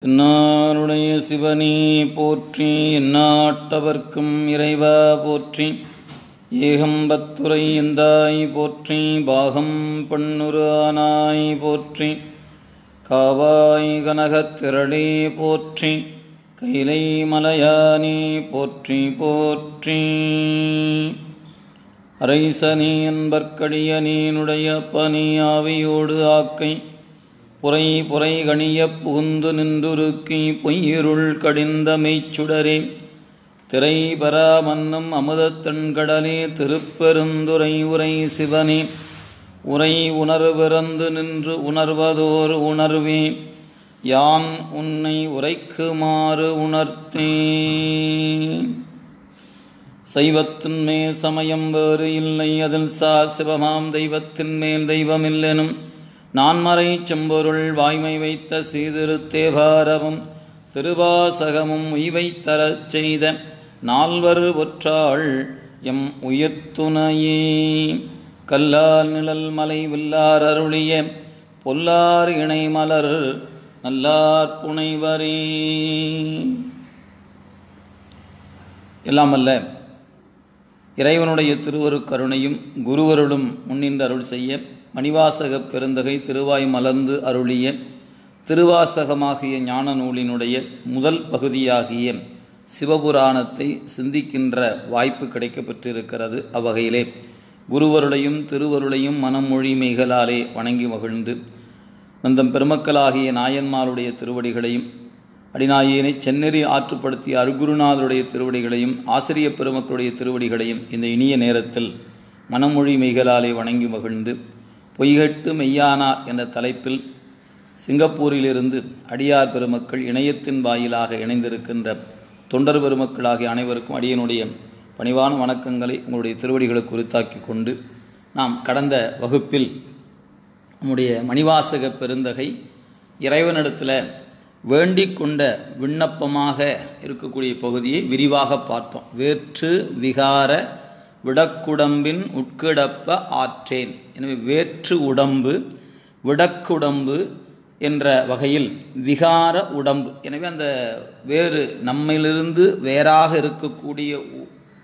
என்னாருடைய சிவனே போற்றி, எந்நாட்டவர்க்கும் இறைவா போற்றி, ஏகம்பத்துரை எந்தாய் போற்றி, பாகம் பண்ணுரு ஆனாய் போற்றி, காவாய் கனகத் திரளே போற்றி, கைலை மலையானே போற்றி போற்றி. அரைசனே அன்பர்க்கடியனேனுடைய பனி ஆவியோடு ஆக்கை புரை புரை கணிய புகுந்து நின்றுருக்கி பொய்யிருள் கடிந்த மெய்ச்சுடரே திரை பரா மன்னும் அமுதத்தன்கடலே திருப்பெருந்துரை உரை சிவனே உரை உணர்விறந்து நின்று உணர்வதோர் உணர்வே யான் உன்னை உரைக்குமாறு உணர்த்தே. சைவத்தின் மேல் சமயம் வேறு இல்லை, அதில் சிவமாம் தெய்வத்தின் மேல் தெய்வமில்லெனும் நான்மறை செம்பொருள் வாய்மை வைத்த சீதிருத்தேவாரமும் திருவாசகமும் உய்வை தரச் செய்த நால்வர் ஒற்றாள் எம் உயிர்த்துணையே. கல்லால் நிழல் மலை வில்லார் அருளிய பொல்லார் இணை மலர் நல்லார் புனைவரே. எல்லாமல்ல இறைவனுடைய திருவரு கருணையும் குருவருளும் முன்னின்று அருள் செய்ய மணிவாசக பெருந்தகை திருவாய் மலர்ந்து அருளிய திருவாசகமாகிய ஞான நூலினுடைய முதல் பகுதியாகிய சிவபுராணத்தை சிந்திக்கின்ற வாய்ப்பு கிடைக்கப்பெற்றிருக்கிறது. அவ்வகையிலே குருவருளையும் திருவருளையும் மனமொழி மெய்களாலே வணங்கி மகிழ்ந்து நந்தம் பெருமக்களாகிய நாயன்மாருடைய திருவடிகளையும் அடிநாயனை செந்நெறி ஆற்றுப்படுத்திய அருகுருநாதருடைய திருவடிகளையும் ஆசிரிய பெருமக்களுடைய திருவடிகளையும் இந்த இனிய நேரத்தில் மனமொழி மெய்களாலே வணங்கி மகிழ்ந்து பொய்கட்டு மெய்யானார் என்ற தலைப்பில் சிங்கப்பூரிலிருந்து அடியார் பெருமக்கள் இணையத்தின் வாயிலாக இணைந்திருக்கின்ற தொண்டர் பெருமக்களாகிய அனைவருக்கும் அடியனுடைய பணிவான வணக்கங்களை உங்களுடைய திருவடிகளுக்கு உரித்தாக்கி கொண்டு நாம் கடந்த வகுப்பில் நம்முடைய மணிவாசக பெருந்தகை இறைவனிடத்தில் வேண்டிக் கொண்ட விண்ணப்பமாக இருக்கக்கூடிய பகுதியை விரிவாக பார்த்தோம். வேற்று விகார விடக்குடம்பின் உட்கிடப்ப ஆற்றேன். எனவே வேற்று உடம்பு விடக்குடம்பு என்ற வகையில் விகார உடம்பு. எனவே அந்த வேறு நம்மிலிருந்து வேறாக இருக்கக்கூடிய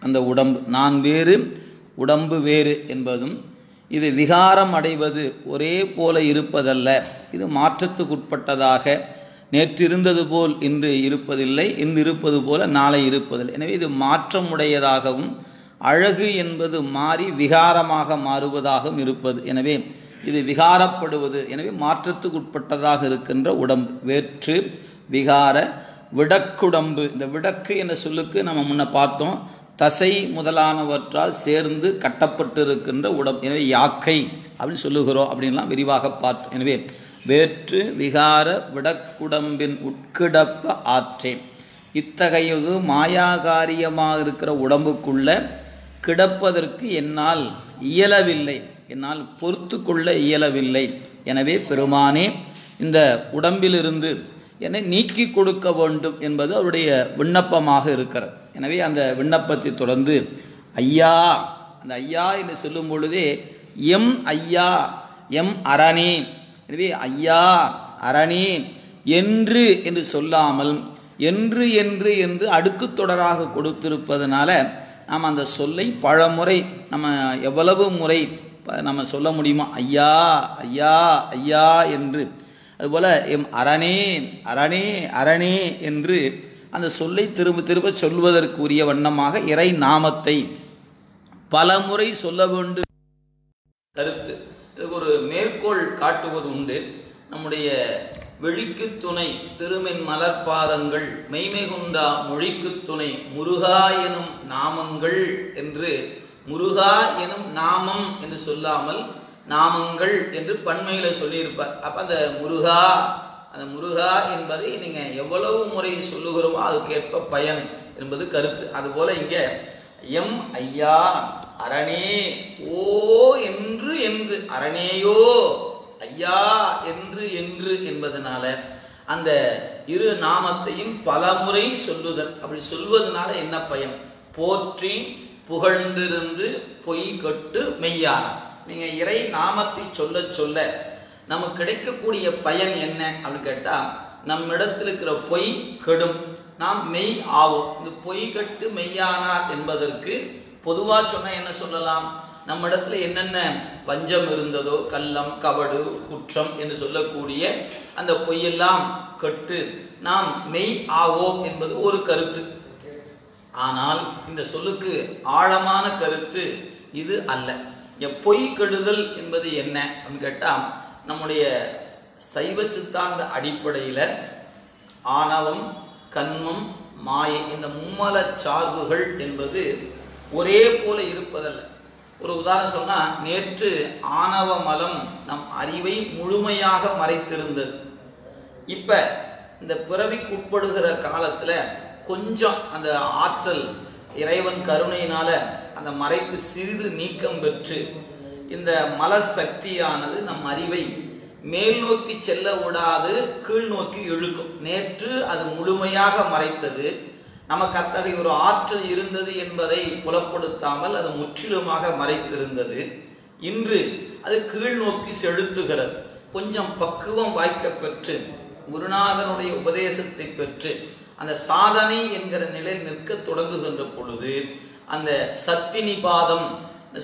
அந்த உடம்பு, நான் வேறு உடம்பு வேறு என்பதும், இது விகாரம் அடைவது ஒரே போல இருப்பதல்ல, இது மாற்றத்துக்குட்பட்டதாக நேற்றிருந்தது போல் இன்று இருப்பதில்லை, இன்று இருப்பது போல நாளை இருப்பதில்லை. எனவே இது மாற்றமுடையதாகவும் அழகு என்பது மாறி விகாரமாக மாறுவதாகவும் இருப்பது. எனவே இது விகாரப்படுவது, எனவே மாற்றத்துக்குட்பட்டதாக இருக்கின்ற உடம்பு. வேற்று விகார விடக்குடம்பு. இந்த விடக்கு என்ற சொல்லுக்கு நம்ம முன்ன பார்த்தோம், தசை முதலானவற்றால் சேர்ந்து கட்டப்பட்டு இருக்கின்ற உடம்பு. எனவே யாக்கை அப்படின்னு சொல்லுகிறோம் அப்படின்லாம் விரிவாக பார்த்தோம். எனவே வேற்று விகார விடக்குடம்பின் உட்கிடப்ப ஆற்றேன். இத்தகையது மாயாகாரியமாக இருக்கிற உடம்புக்குள்ள கிடப்பதற்கு என்னால் இயலவில்லை, என்னால் பொறுத்து கொள்ள இயலவில்லை. எனவே பெருமானே இந்த உடம்பிலிருந்து என்னை நீக்கி கொடுக்க வேண்டும் என்பது அவருடைய விண்ணப்பமாக இருக்கிறது. எனவே அந்த விண்ணப்பத்தை தொடர்ந்து ஐயா, அந்த ஐயா என்று சொல்லும் பொழுதே எம் ஐயா எம் அரணே. எனவே ஐயா அரணே என்று சொல்லாமல் என்று என்று என்று அடுக்கு தொடராக கொடுத்திருப்பதனால நாம் அந்த சொல்லை பலமுறை நம்ம எவ்வளவு முறை நம்ம சொல்ல முடியுமோ ஐயா ஐயா ஐயா என்று, அதுபோல் எம் அரணே அரணே அரணே என்று அந்த சொல்லை திரும்ப திரும்ப சொல்வதற்குரிய வண்ணமாக இறை நாமத்தை பலமுறை சொல்ல வேண்டும் கருத்து. இதுக்கு ஒரு மேற்கோள் காட்டுவது உண்டு. நம்முடைய வெளிக்கு துணை திருமென் மலர்பாதங்கள் மெய்மை குன்றா மொழிக்கு துணை முருகா எனும் நாமங்கள் என்று, முருகா எனும் நாமம் என்று சொல்லாமல் நாமங்கள் என்று பன்மையில சொல்லியிருப்பார். அப்ப அந்த முருகா என்பதை நீங்க எவ்வளவு முறை சொல்லுகிறோமோ அதுக்கேற்ப பயன் என்பது கருத்து. அதுபோல இங்க எம் ஐயா அரணே ஓ என்று என்று அரணேயோ ஐயா என்று என்று என்பதனால அந்த இரு நாமத்தையும் பலமுறை சொல்லுதல். அப்படி சொல்வதனால என்ன பயன்? போற்றி புகழ்ந்திருந்து பொய் கட்டு மெய்யான. நீங்க இறை நாமத்தை சொல்ல சொல்ல நமக்கு கிடைக்கக்கூடிய பயன் என்ன அப்படின்னு கேட்டால், நம்மிடத்தில் இருக்கிற பொய் கெடும், நாம் மெய் ஆவோம். இந்த பொய் கட்டு மெய்யானார் என்பதற்கு பொதுவாக சொன்ன என்ன சொல்லலாம், நம்ம இடத்துல என்னென்ன வஞ்சம் இருந்ததோ, கள்ளம் கபடு குற்றம் என்று சொல்லக்கூடிய அந்த பொய்யெல்லாம் கட்டு நாம் மெய் ஆவோம் என்பது ஒரு கருத்து. ஆனால் இந்த சொல்லுக்கு ஆழமான கருத்து இது அல்ல. பொய் கெடுதல் என்பது என்ன அப்படின்னு கேட்டால், நம்முடைய சைவ சித்தாந்த அடிப்படையில் ஆணவம் கன்மம் மாயை இந்த மும்மல சார்புகள் என்பது ஒரே போல இருப்பதல்ல. ஒரு உதாரணம் சொன்னால், நேற்று ஆணவ மலம் நம் அறிவை முழுமையாக மறைத்திருந்தது. இப்போ இந்த பிறவிக்கு உட்படுகிற காலத்தில் கொஞ்சம் அந்த ஆற்றல் இறைவன் கருணையினால அந்த மறைப்பு சிறிது நீக்கம் பெற்று இந்த மல சக்தியானது நம் அறிவை மேல் நோக்கி செல்ல விடாது கீழ் நோக்கி இழுக்கும். நேற்று அது முழுமையாக மறைத்தது, நமக்கு அத்தகைய ஒரு ஆற்றல் இருந்தது என்பதை புலப்படுத்தாமல் அது முற்றிலுமாக மறைத்திருந்தது. இன்று அது கீழ் நோக்கி செலுத்துகிறது. கொஞ்சம் பக்குவம் வாய்க்க பெற்று குருநாதனுடைய உபதேசத்தை பெற்று அந்த சாதனை என்கிற நிலையில் நிற்க தொடங்குகின்ற பொழுது அந்த சத்தினிபாதம்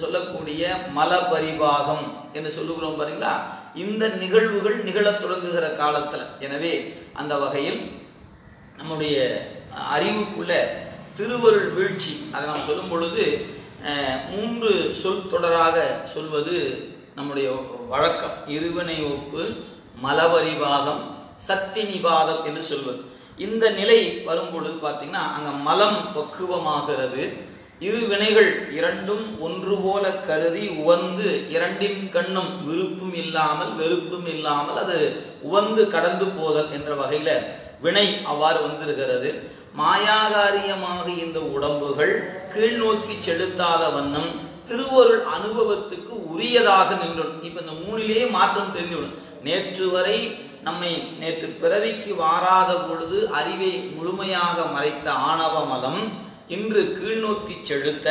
சொல்லக்கூடிய மல பரிபாகம் என்று சொல்லுகிறோம் பாருங்களா, இந்த நிகழ்வுகள் நிகழத் தொடங்குகிற காலத்தில். எனவே அந்த வகையில் நம்முடைய அறிவுக்குள்ள திருவருள் வீழ்ச்சி அதை நாம் சொல்லும் பொழுது 3 சொல் தொடராக சொல்வது நம்முடைய வழக்கம். இருவினை ஒப்பு, மலபரிபாகம், சக்தி நிபாதம் என்று சொல்வது. இந்த நிலை வரும் பொழுது பார்த்தீங்கன்னா அங்கே மலம் பக்குவமாகிறது. இரு வினைகள் இரண்டும் ஒன்று போல கருதி உவந்து இரண்டின் கண்ணும் விருப்பும் இல்லாமல் வெறுப்பும் இல்லாமல் அது உவந்து கடந்து போதல் என்ற வகையில வினை அவ்வாறு வந்திருக்கிறது. மாயாகாரியமாக இந்த உடம்புகள் கீழ் நோக்கி செலுத்தாத வண்ணம் திருவருள் அனுபவத்துக்கு உரியதாக நின்றும். இப்ப இந்த 3லேயே மாற்றம் தெரிந்துவிடும். நேற்று வரை நம்மை நேற்று பிறவிக்கு வாராத பொழுது அறிவை முழுமையாக மறைத்த ஆணவ மலம் இன்று கீழ்நோக்கி செலுத்த,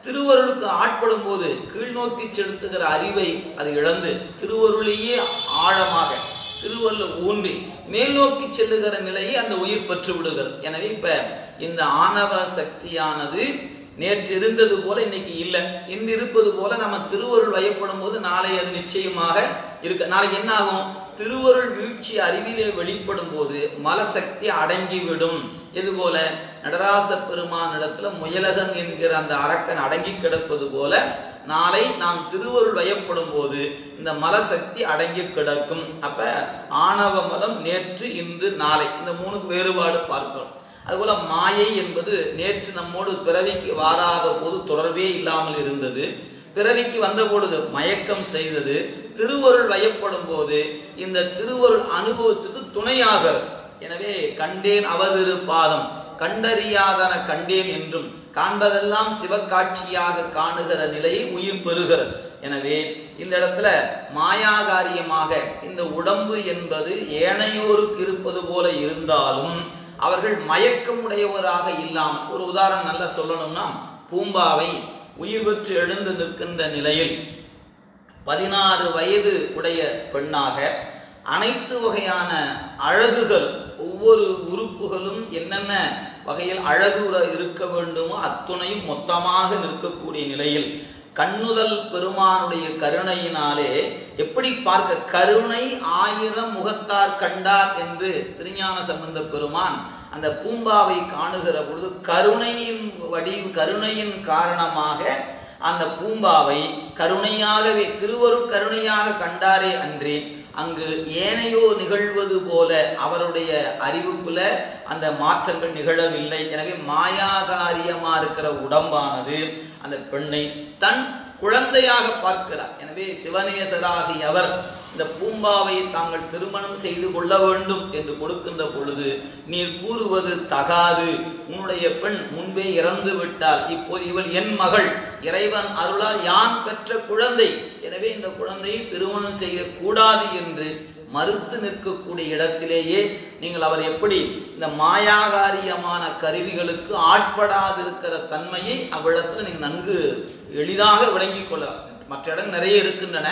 திருவருளுக்கு ஆட்படும் போது கீழ்நோக்கி செலுத்துகிற அறிவை அது இழந்து திருவருளையே ஆழமாக திருவருள் ஊன்றி மேல் நோக்கி செல்லுகிற நிலையை அந்த உயிர் பெற்று விடுகிறது. எனவே இப்ப இந்த ஆணவ சக்தியானது நேற்று இருந்தது போல இன்னைக்கு இல்லை. இன்று இருப்பது போல நம்ம திருவருள் வயப்படும் போது நாளை அது நிச்சயமாக இருக்க. நாளைக்கு என்ன ஆகும்? திருவருள் வீழ்ச்சி அறிவிலே வெளிப்படும் போது மலசக்தி அடங்கிவிடும். இது போல நடராச பெருமான் இடத்துல முயலகன் என்கிற அந்த அரக்கன் அடங்கி கிடப்பது போல நாளை நாம் திருவருள் வயப்படும் போது இந்த மலசக்தி அடங்கி கிடக்கும். அப்ப ஆணவ மலம் நேற்று இன்று நாளை இந்த 3க்கு வேறுபாடு பார்க்கிறோம். அதுபோல மாயை என்பது நேற்று நம்மோடு பிறவிக்கு வாராத போது தொடர்பே இல்லாமல் இருந்தது, பிறவிக்கு வந்த பொழுது மயக்கம் செய்தது, திருவருள் வயப்படும் போது இந்த திருவருள் அனுபவத்துக்கு துணையாகிறது. எனவே கண்டேன் அவதிரு பாதம் கண்டறியாதன கண்டேன் என்றும் காண்பதெல்லாம் சிவக்காட்சியாக காணுகிற நிலையை உயிர் பெறுகிறது. எனவே இந்த இடத்துல மாயாகாரியமாக இந்த உடம்பு என்பது ஏனையோருக்கு இருப்பது போல இருந்தாலும் அவர்கள் மயக்கமுடையவராக இல்லாமல், ஒரு உதாரணம் நல்லா சொல்லணும்னா, பூம்பாவை உயிர் பெற்று எழுந்து நிற்கின்ற நிலையில் 16 வயது உடைய பெண்ணாக அனைத்து வகையான அழகுகள் ஒவ்வொரு உறுப்புகளும் என்னென்ன வகையில் அழகு இருக்க வேண்டுமோ அத்துணையும் மொத்தமாக நிற்கக்கூடிய நிலையில் கண்ணுதல் பெருமானுடைய கருணையினாலே எப்படி பார்க்க, கருணை 1000 முகத்தார் கண்டார் என்று திருஞான சம்பந்த பெருமான் அந்த பூம்பாவை காணுகிற பொழுது கருணையின் காரணமாக அந்த பூம்பாவை கருணையாகவே திருவருள் கருணையாக கண்டாரே அன்றே அங்கு ஏனையோ நிகழ்வது போல அவருடைய அறிவுக்குள்ள அந்த மாற்றங்கள் நிகழவில்லை. எனவே மாயாகாரியமா இருக்கிற உடம்பானது அந்த பெண்ணை தன் குழந்தையாக பார்க்கிறார். எனவே சிவநேசராகிய அவர் இந்த பூம்பாவை தாங்கள் திருமணம் செய்து கொள்ள வேண்டும் என்று கொடுக்கின்ற பொழுது, நீர் கூறுவது தகாது, உன்னுடைய பெண் முன்பே இறந்து விட்டால், இப்போது இவள் என் மகள், இறைவன் அருளால் யான் பெற்ற குழந்தை, எனவே இந்த குழந்தையை திருமணம் செய்யக்கூடாது என்று மறுத்து நிற்கக்கூடிய இடத்திலேயே நீங்கள் அவர் எப்படி இந்த மாயாகாரியமான கருவிகளுக்கு ஆட்படாதிருக்கிற தன்மையை அவ்விடத்தில் நீங்கள் நன்கு எளிதாக விளங்கிக் கொள்ளலாம். மற்ற இடம் நிறைய இருக்கின்றன,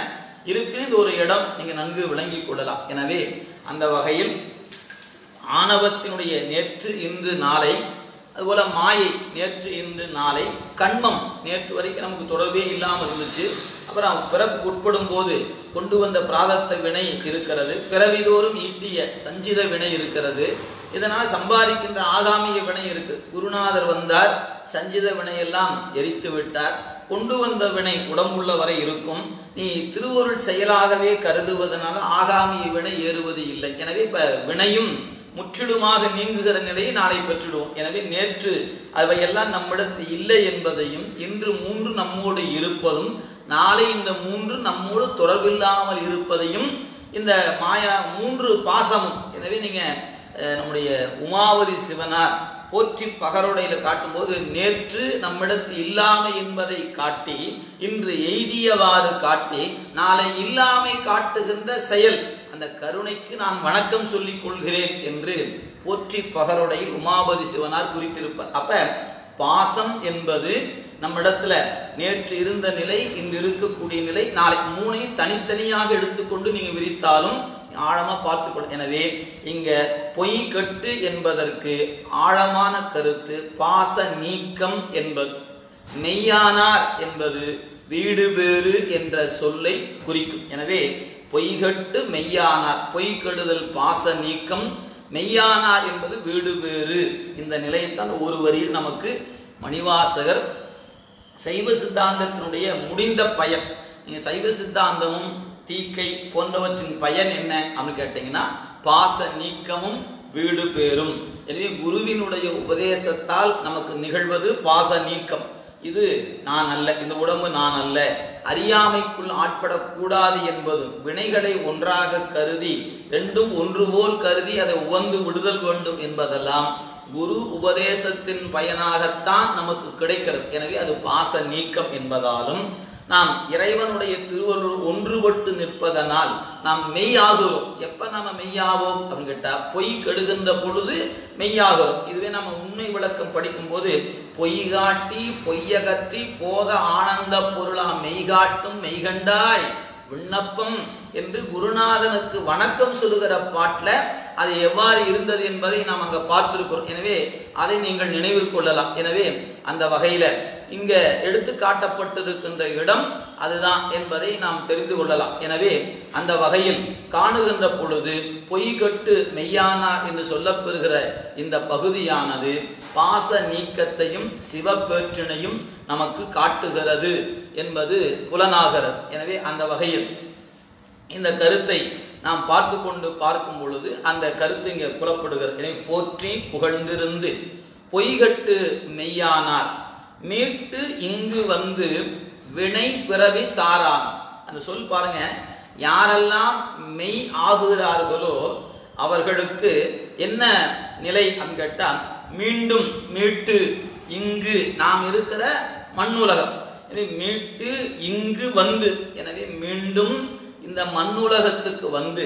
இருக்கிற இந்த ஒரு இடம் நீங்க நன்கு விளங்கிக் கொள்ளலாம். எனவே அந்த வகையில் ஆணவத்தினுடைய நேற்று இன்று நாளை, அதுபோல மாயை நேற்று இன்று நாளை, கண்மம் நேற்று வரைக்கும் நமக்கு தொடர்பே இல்லாமல் இருந்துச்சு. அப்புறம் பிறப்பு உட்படும் போது கொண்டு வந்த பிராரத்த வினை இருக்கிறது, பிறவிதோறும் ஈட்டிய சஞ்சித வினை இருக்கிறது, இதனால் சம்பாதிக்கின்ற ஆகாமிய வினை இருக்கு. குருநாதர் வந்தார், சஞ்சித வினையெல்லாம் எரித்து விட்டார், கொண்டு வந்த வினை உடம்புள்ள வரை இருக்கும். நீ திருவருள் செயலாகவே கருதுவதனால ஆகாமிய வினை ஏறுவது இல்லை. எனவே இப்ப வினையும் முற்றிலுமாக நீங்குகிற நிலையை நாளை பெற்றுடுவோம். எனவே நேற்று அவையெல்லாம் நம்மிடத்தில் இல்லை என்பதையும், இன்று 3 நம்மோடு இருப்பதும், நாளை இந்த 3 நம்மோடு தொடர்பில்லாமல் இருப்பதையும் இந்த மாயா 3 பாசமும். எனவே நீங்க நம்முடைய உமாவதி சிவனார் போற்றி பகருடையில காட்டும்போது நேற்று நம்மிடத்தில் இல்லாமை என்பதை காட்டி, இன்று எய்தியவாறு காட்டி, நாளை இல்லாமை காட்டுகின்ற செயல், அந்த கருணைக்கு நான் வணக்கம் சொல்லிக் கொள்கிறேன் என்று போற்றி பகருடையில் உமாபதி சிவனார் குறித்திருப்பார். அப்ப பாசம் என்பது நம்மிடத்துல நேற்று இருந்த நிலை, இன்று இருக்கக்கூடிய நிலை, நாளை 3ஐயும் தனித்தனியாக எடுத்துக்கொண்டு நீங்க விரித்தாலும் ஆழமா பார்த்துக்கொள்ள. எனவே இங்க பொய் கட்டு என்பதற்கு ஆழமான கருத்து பாச நீக்கம் என்பது. மெய்யானார் என்பது வீடு பேறு என்ற சொல்லை குறிக்கும். எனவே பொய்கட்டு மெய்யானார், பொய் கெடுதல் பாச நீக்கம், மெய்யானார் என்பது வீடு பேறு. இந்த நிலையத்தான் ஒரு வரியில் நமக்கு மணிவாசகர் சைவ சித்தாந்தத்தினுடைய முடிந்த பயன். நீங்க சைவ சித்தாந்தமும் தீக்கை போன்றவற்றின் பயன் என்ன அப்படின்னு கேட்டீங்கன்னா பாச நீக்கமும் வீடு பேரும். எனவே குருவினுடைய உபதேசத்தால் நமக்கு நிகழ்வது பாச நீக்கம். இது நான் அல்ல, இந்த உடம்பு நான் அல்ல, அறியாமைக்குள் ஆட்படக்கூடாது என்பதும், வினைகளை ஒன்றாக கருதி ரெண்டும் ஒன்று போல் கருதி அதை உவந்து விடுதல் வேண்டும் என்பதெல்லாம் குரு உபதேசத்தின் பயனாகத்தான் நமக்கு கிடைக்கிறது. எனவே அது பாச நீக்கம் என்பதாலும், நாம் இறைவனுடைய திருவருள் ஒன்றுபட்டு நிற்பதனால் நாம் மெய்யாகிறோம். எப்ப நாம மெய்யாவோம் அப்படின்னு கேட்டா, பொய் கெடுகின்ற பொழுது மெய்யாகிறோம். இதுவே நம்ம உண்மை விளக்கம் படிக்கும் போது, பொய் காட்டி பொய்யகற்றி போத ஆனந்த பொருளா மெய்காட்டும் மெய்கண்டாய் விண்ணப்பம் என்று குருநாதனுக்கு வணக்கம் சொல்லுகிற பாட்டுல அது எவ்வாறு இருந்தது என்பதை நாம் அங்க பார்த்திருக்கிறோம். எனவே அதை நீங்கள் நினைவில் கொள்ளலாம். எனவே அந்த வகையில இங்க எடுத்து காட்டப்பட்டிருக்கின்ற இடம் அதுதான் என்பதை நாம் தெரிந்து கொள்ளலாம். எனவே அந்த வகையில் காணுகின்ற பொழுது பொய்கட்டு மெய்யானார் என்று சொல்லப்பெறுகிற இந்த பகுதியானது பாச நீக்கத்தையும் சிவப்பேற்றினையும் நமக்கு காட்டுகிறது என்பது புலனாகிறது. எனவே அந்த வகையில் இந்த கருத்தை நாம் பார்த்து கொண்டு பார்க்கும் பொழுது அந்த கருத்து இங்கே புலப்படுகிறது. எனவே போற்றி புகழ்ந்திருந்து பொய்கட்டு மெய்யானார் மீட்டு இங்கு வந்து வினை பிறவி சாரான். அந்த சொல் பாருங்க, யாரெல்லாம் மெய் ஆகுகிறார்களோ அவர்களுக்கு என்ன நிலை அப்படின்னு கேட்டா, மீண்டும் மீட்டு இங்கு நாம் இருக்கிற மண்ணுலகம், எனவே மீட்டு இங்கு வந்து, எனவே மீண்டும் இந்த மண்ணுலகத்துக்கு வந்து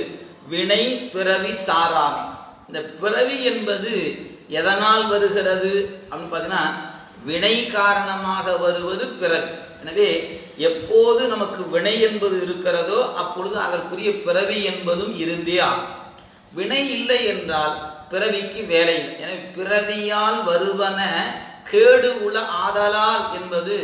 வினை பிறவி சாராமை. இந்த பிறவி என்பது எதனால் வருகிறது அப்படின்னு பார்த்தீங்கன்னா, வினை காரணமாக வருவது பிறவி. எனவே எப்போது நமக்கு வினை என்பது இருக்கிறதோ அப்பொழுது அதற்குரிய பிறவி என்பதும் இருந்தே ஆகும். வினை இல்லை என்றால் பிறவிக்கு வேலை இல்லை. எனவே பிறவியால் வருவன கேடு உள ஆதலால் என்பது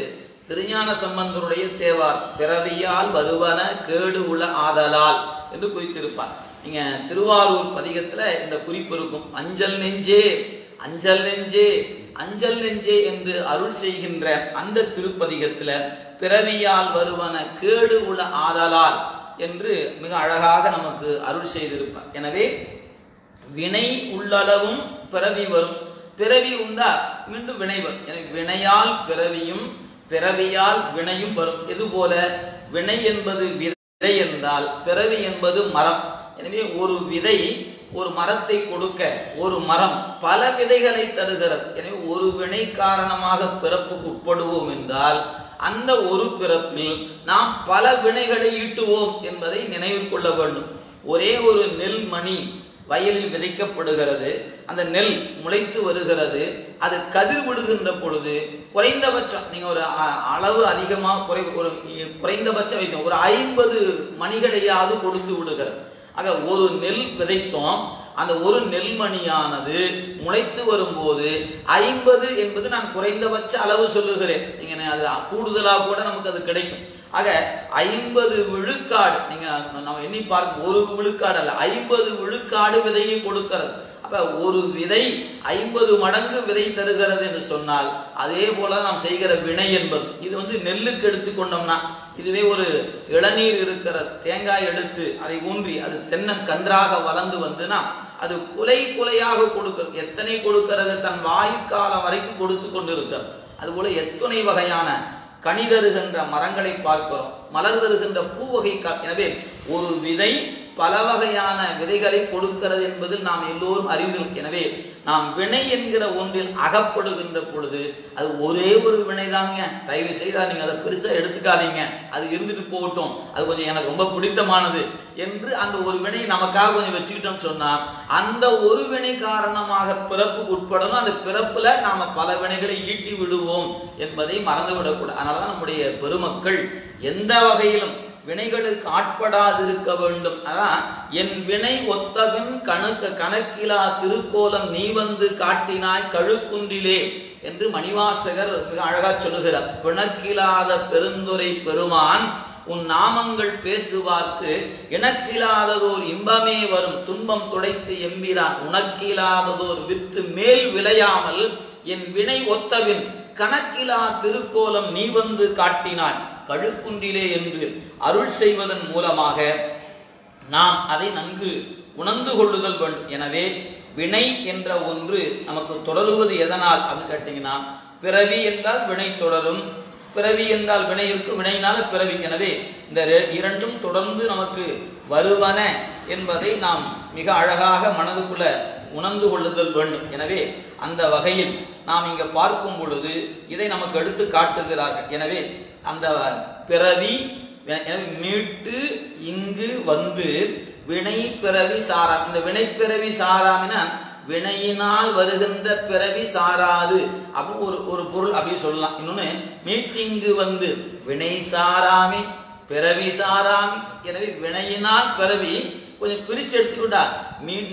திருஞான சம்பந்தருடைய தேவார். பிறவியால் வருவன கேடு உள ஆதலால் என்று குறித்திருப்பார். நீங்க திருவாரூர் பதிகத்துல இந்த குறிப்பு இருக்கும். அஞ்சல் நெஞ்சே அஞ்சல் நெஞ்சே அஞ்சல் நெஞ்சே என்று அருள் செய்கின்ற அந்த திருப்பதிகத்துல பிறவியால் வருவன கேடு உள ஆதலால் என்று மிக அழகாக நமக்கு அருள் செய்திருப்பார். எனவே வினை உள்ளளவும் பிறவி வரும், பிறவி உண்டா மீண்டும் வினை வரும். எனவே வினையால் பிறவியும் பிறவியால் வினையும் வரும். இதுபோல வினை என்பது விதை என்றால் பிறவி என்பது மரம். எனவே ஒரு விதை ஒரு மரத்தை கொடுக்க ஒரு மரம் பல விதைகளை தருகிறது. எனவே ஒரு வினை காரணமாக பிறப்புக்கு உட்படுவோம் என்றால் அந்த ஒரு பிறப்பில் நாம் பல வினைகளை ஈட்டுவோம் என்பதை நினைவில் கொள்ள வேண்டும். ஒரே ஒரு நெல் மணி வயலில் விதைக்கப்படுகிறது, அந்த நெல் முளைத்து வருகிறது, அது கதிர் விடுகின்ற பொழுது குறைந்தபட்சம் நீங்க ஒரு அளவு அதிகமாக ஒரு குறைந்தபட்சம் வைக்கும் ஒரு 50 மணிகளையாவது கொடுத்து விடுகிறது. ஆக ஒரு நெல் விதைத்தோம், அந்த ஒரு நெல்மணியானது முளைத்து வரும்போது 50 என்பது நான் குறைந்தபட்ச அளவு சொல்லுகிறேன். நீங்க அது கூடுதலாக கூட நமக்கு அது கிடைக்கும். ஆக 50 விழுக்காடு நீங்க நம்ம எண்ணி பார்க்க, ஒரு விழுக்காடு அல்ல, 50 விழுக்காடு விதையை கொடுக்கிறது. அப்ப ஒரு விதை 50 மடங்கு விதை தருகிறது என்று சொன்னால் அதே போல நாம் செய்கிற வினை என்பது இது நெல்லுக்கு எடுத்துக்கொண்டோம்னா, இதுவே ஒரு இளநீர் இருக்கிற தேங்காய் எடுத்து அதை ஊன்றி அது தென்னங்கன்றாக வளர்ந்து வந்துனா அது குலை குலையாக கொடுக்கிறது. எத்தனை கொடுக்கிறது? தன் வாயுக்காலம் வரைக்கும் கொடுத்து கொண்டு இருக்கிறது. அதுபோல எத்தனை வகையான கனி தருகின்ற மரங்களை பார்க்கிறோம், மலர் தருகின்ற பூ வகை. எனவே ஒரு விதை பல வகையான விதைகளை கொடுக்கிறது என்பதில் நாம் எல்லோரும் அறிந்தோம். எனவே நாம் வினை என்கிற ஒன்றில் அகப்படுகின்ற பொழுது அது ஒரே ஒரு வினை தாங்க. தயவு செய்தா நீங்க அதை பெருசா எடுத்துக்காதீங்க, அது இருந்துட்டு போகட்டும், அது கொஞ்சம் எனக்கு ரொம்ப பிடித்தமானது என்று அந்த ஒரு வினை நமக்காக கொஞ்சம் வச்சுக்கிட்டோம் சொன்னா அந்த ஒரு வினை காரணமாக பிறப்புக்கு உட்படணும். அந்த பிறப்புல நாம பல வினைகளை ஈட்டி விடுவோம் என்பதை மறந்துவிடக்கூடாது. அதனாலதான் நம்முடைய பெருமக்கள் எந்த வகையிலும் வினைகளுக்கு ஆட்படாதிருக்க வேண்டும். அதான் என் வினை ஒத்தபின் கணக்கிலா திருக்கோலம் நீ வந்து காட்டினாய் கழுக்குன்றிலே என்று மணிவாசகர் மிக அழகா சொல்லுகிறார். பிணக்கிலாத பெருந்துரை பெருமான் உன் நாமங்கள் பேசுவார்க்கு இணக்கிலாததோர் இன்பமே வரும் துன்பம் துடைத்து எம்பிரான் உனக்கிலாததோர் வித்து மேல் விளையாமல் என் வினை ஒத்தபின் கணக்கிலா திருக்கோலம் நீ வந்து காட்டினாய் கழுக்குன்றிலே என்று அருள் செய்வதன் மூலமாக நாம் அதை நன்கு உணர்ந்து கொள்ளுதல் வேண்டும். எனவே வினை என்ற ஒன்று நமக்கு தொடருவது எதனால் அப்படின்னு கேட்டீங்கன்னா, பிறவி என்றால் வினை தொடரும், பிறவி என்றால் வினை இருக்கும், வினையினால பிறவி. எனவே இந்த இரண்டும் தொடர்ந்து நமக்கு வருவன என்பதை நாம் மிக அழகாக மனதுக்குள்ள உணர்ந்து கொள்ளுதல் வேண்டும். எனவே அந்த வகையில் நாம் இங்க பார்க்கும் பொழுது இதை நமக்கு எடுத்து காட்டுகிறார்கள். எனவே அந்த பிறவி மீட்டு இங்கு வந்து வினை பிறவி சாராம். இந்த வினை பிறவி சாராமினா வினையினால் வருகின்ற பிறவி சாராது அப்படின்னு ஒரு பொருள் அப்படி சொல்லலாம். இன்னொன்னு மீட்டிங்கு வந்து வினை சாராமி பிறவி சாராமி. எனவே வினையினால் பிறவி கொஞ்சம் பிரிச்சு எடுத்துக்கிட்டா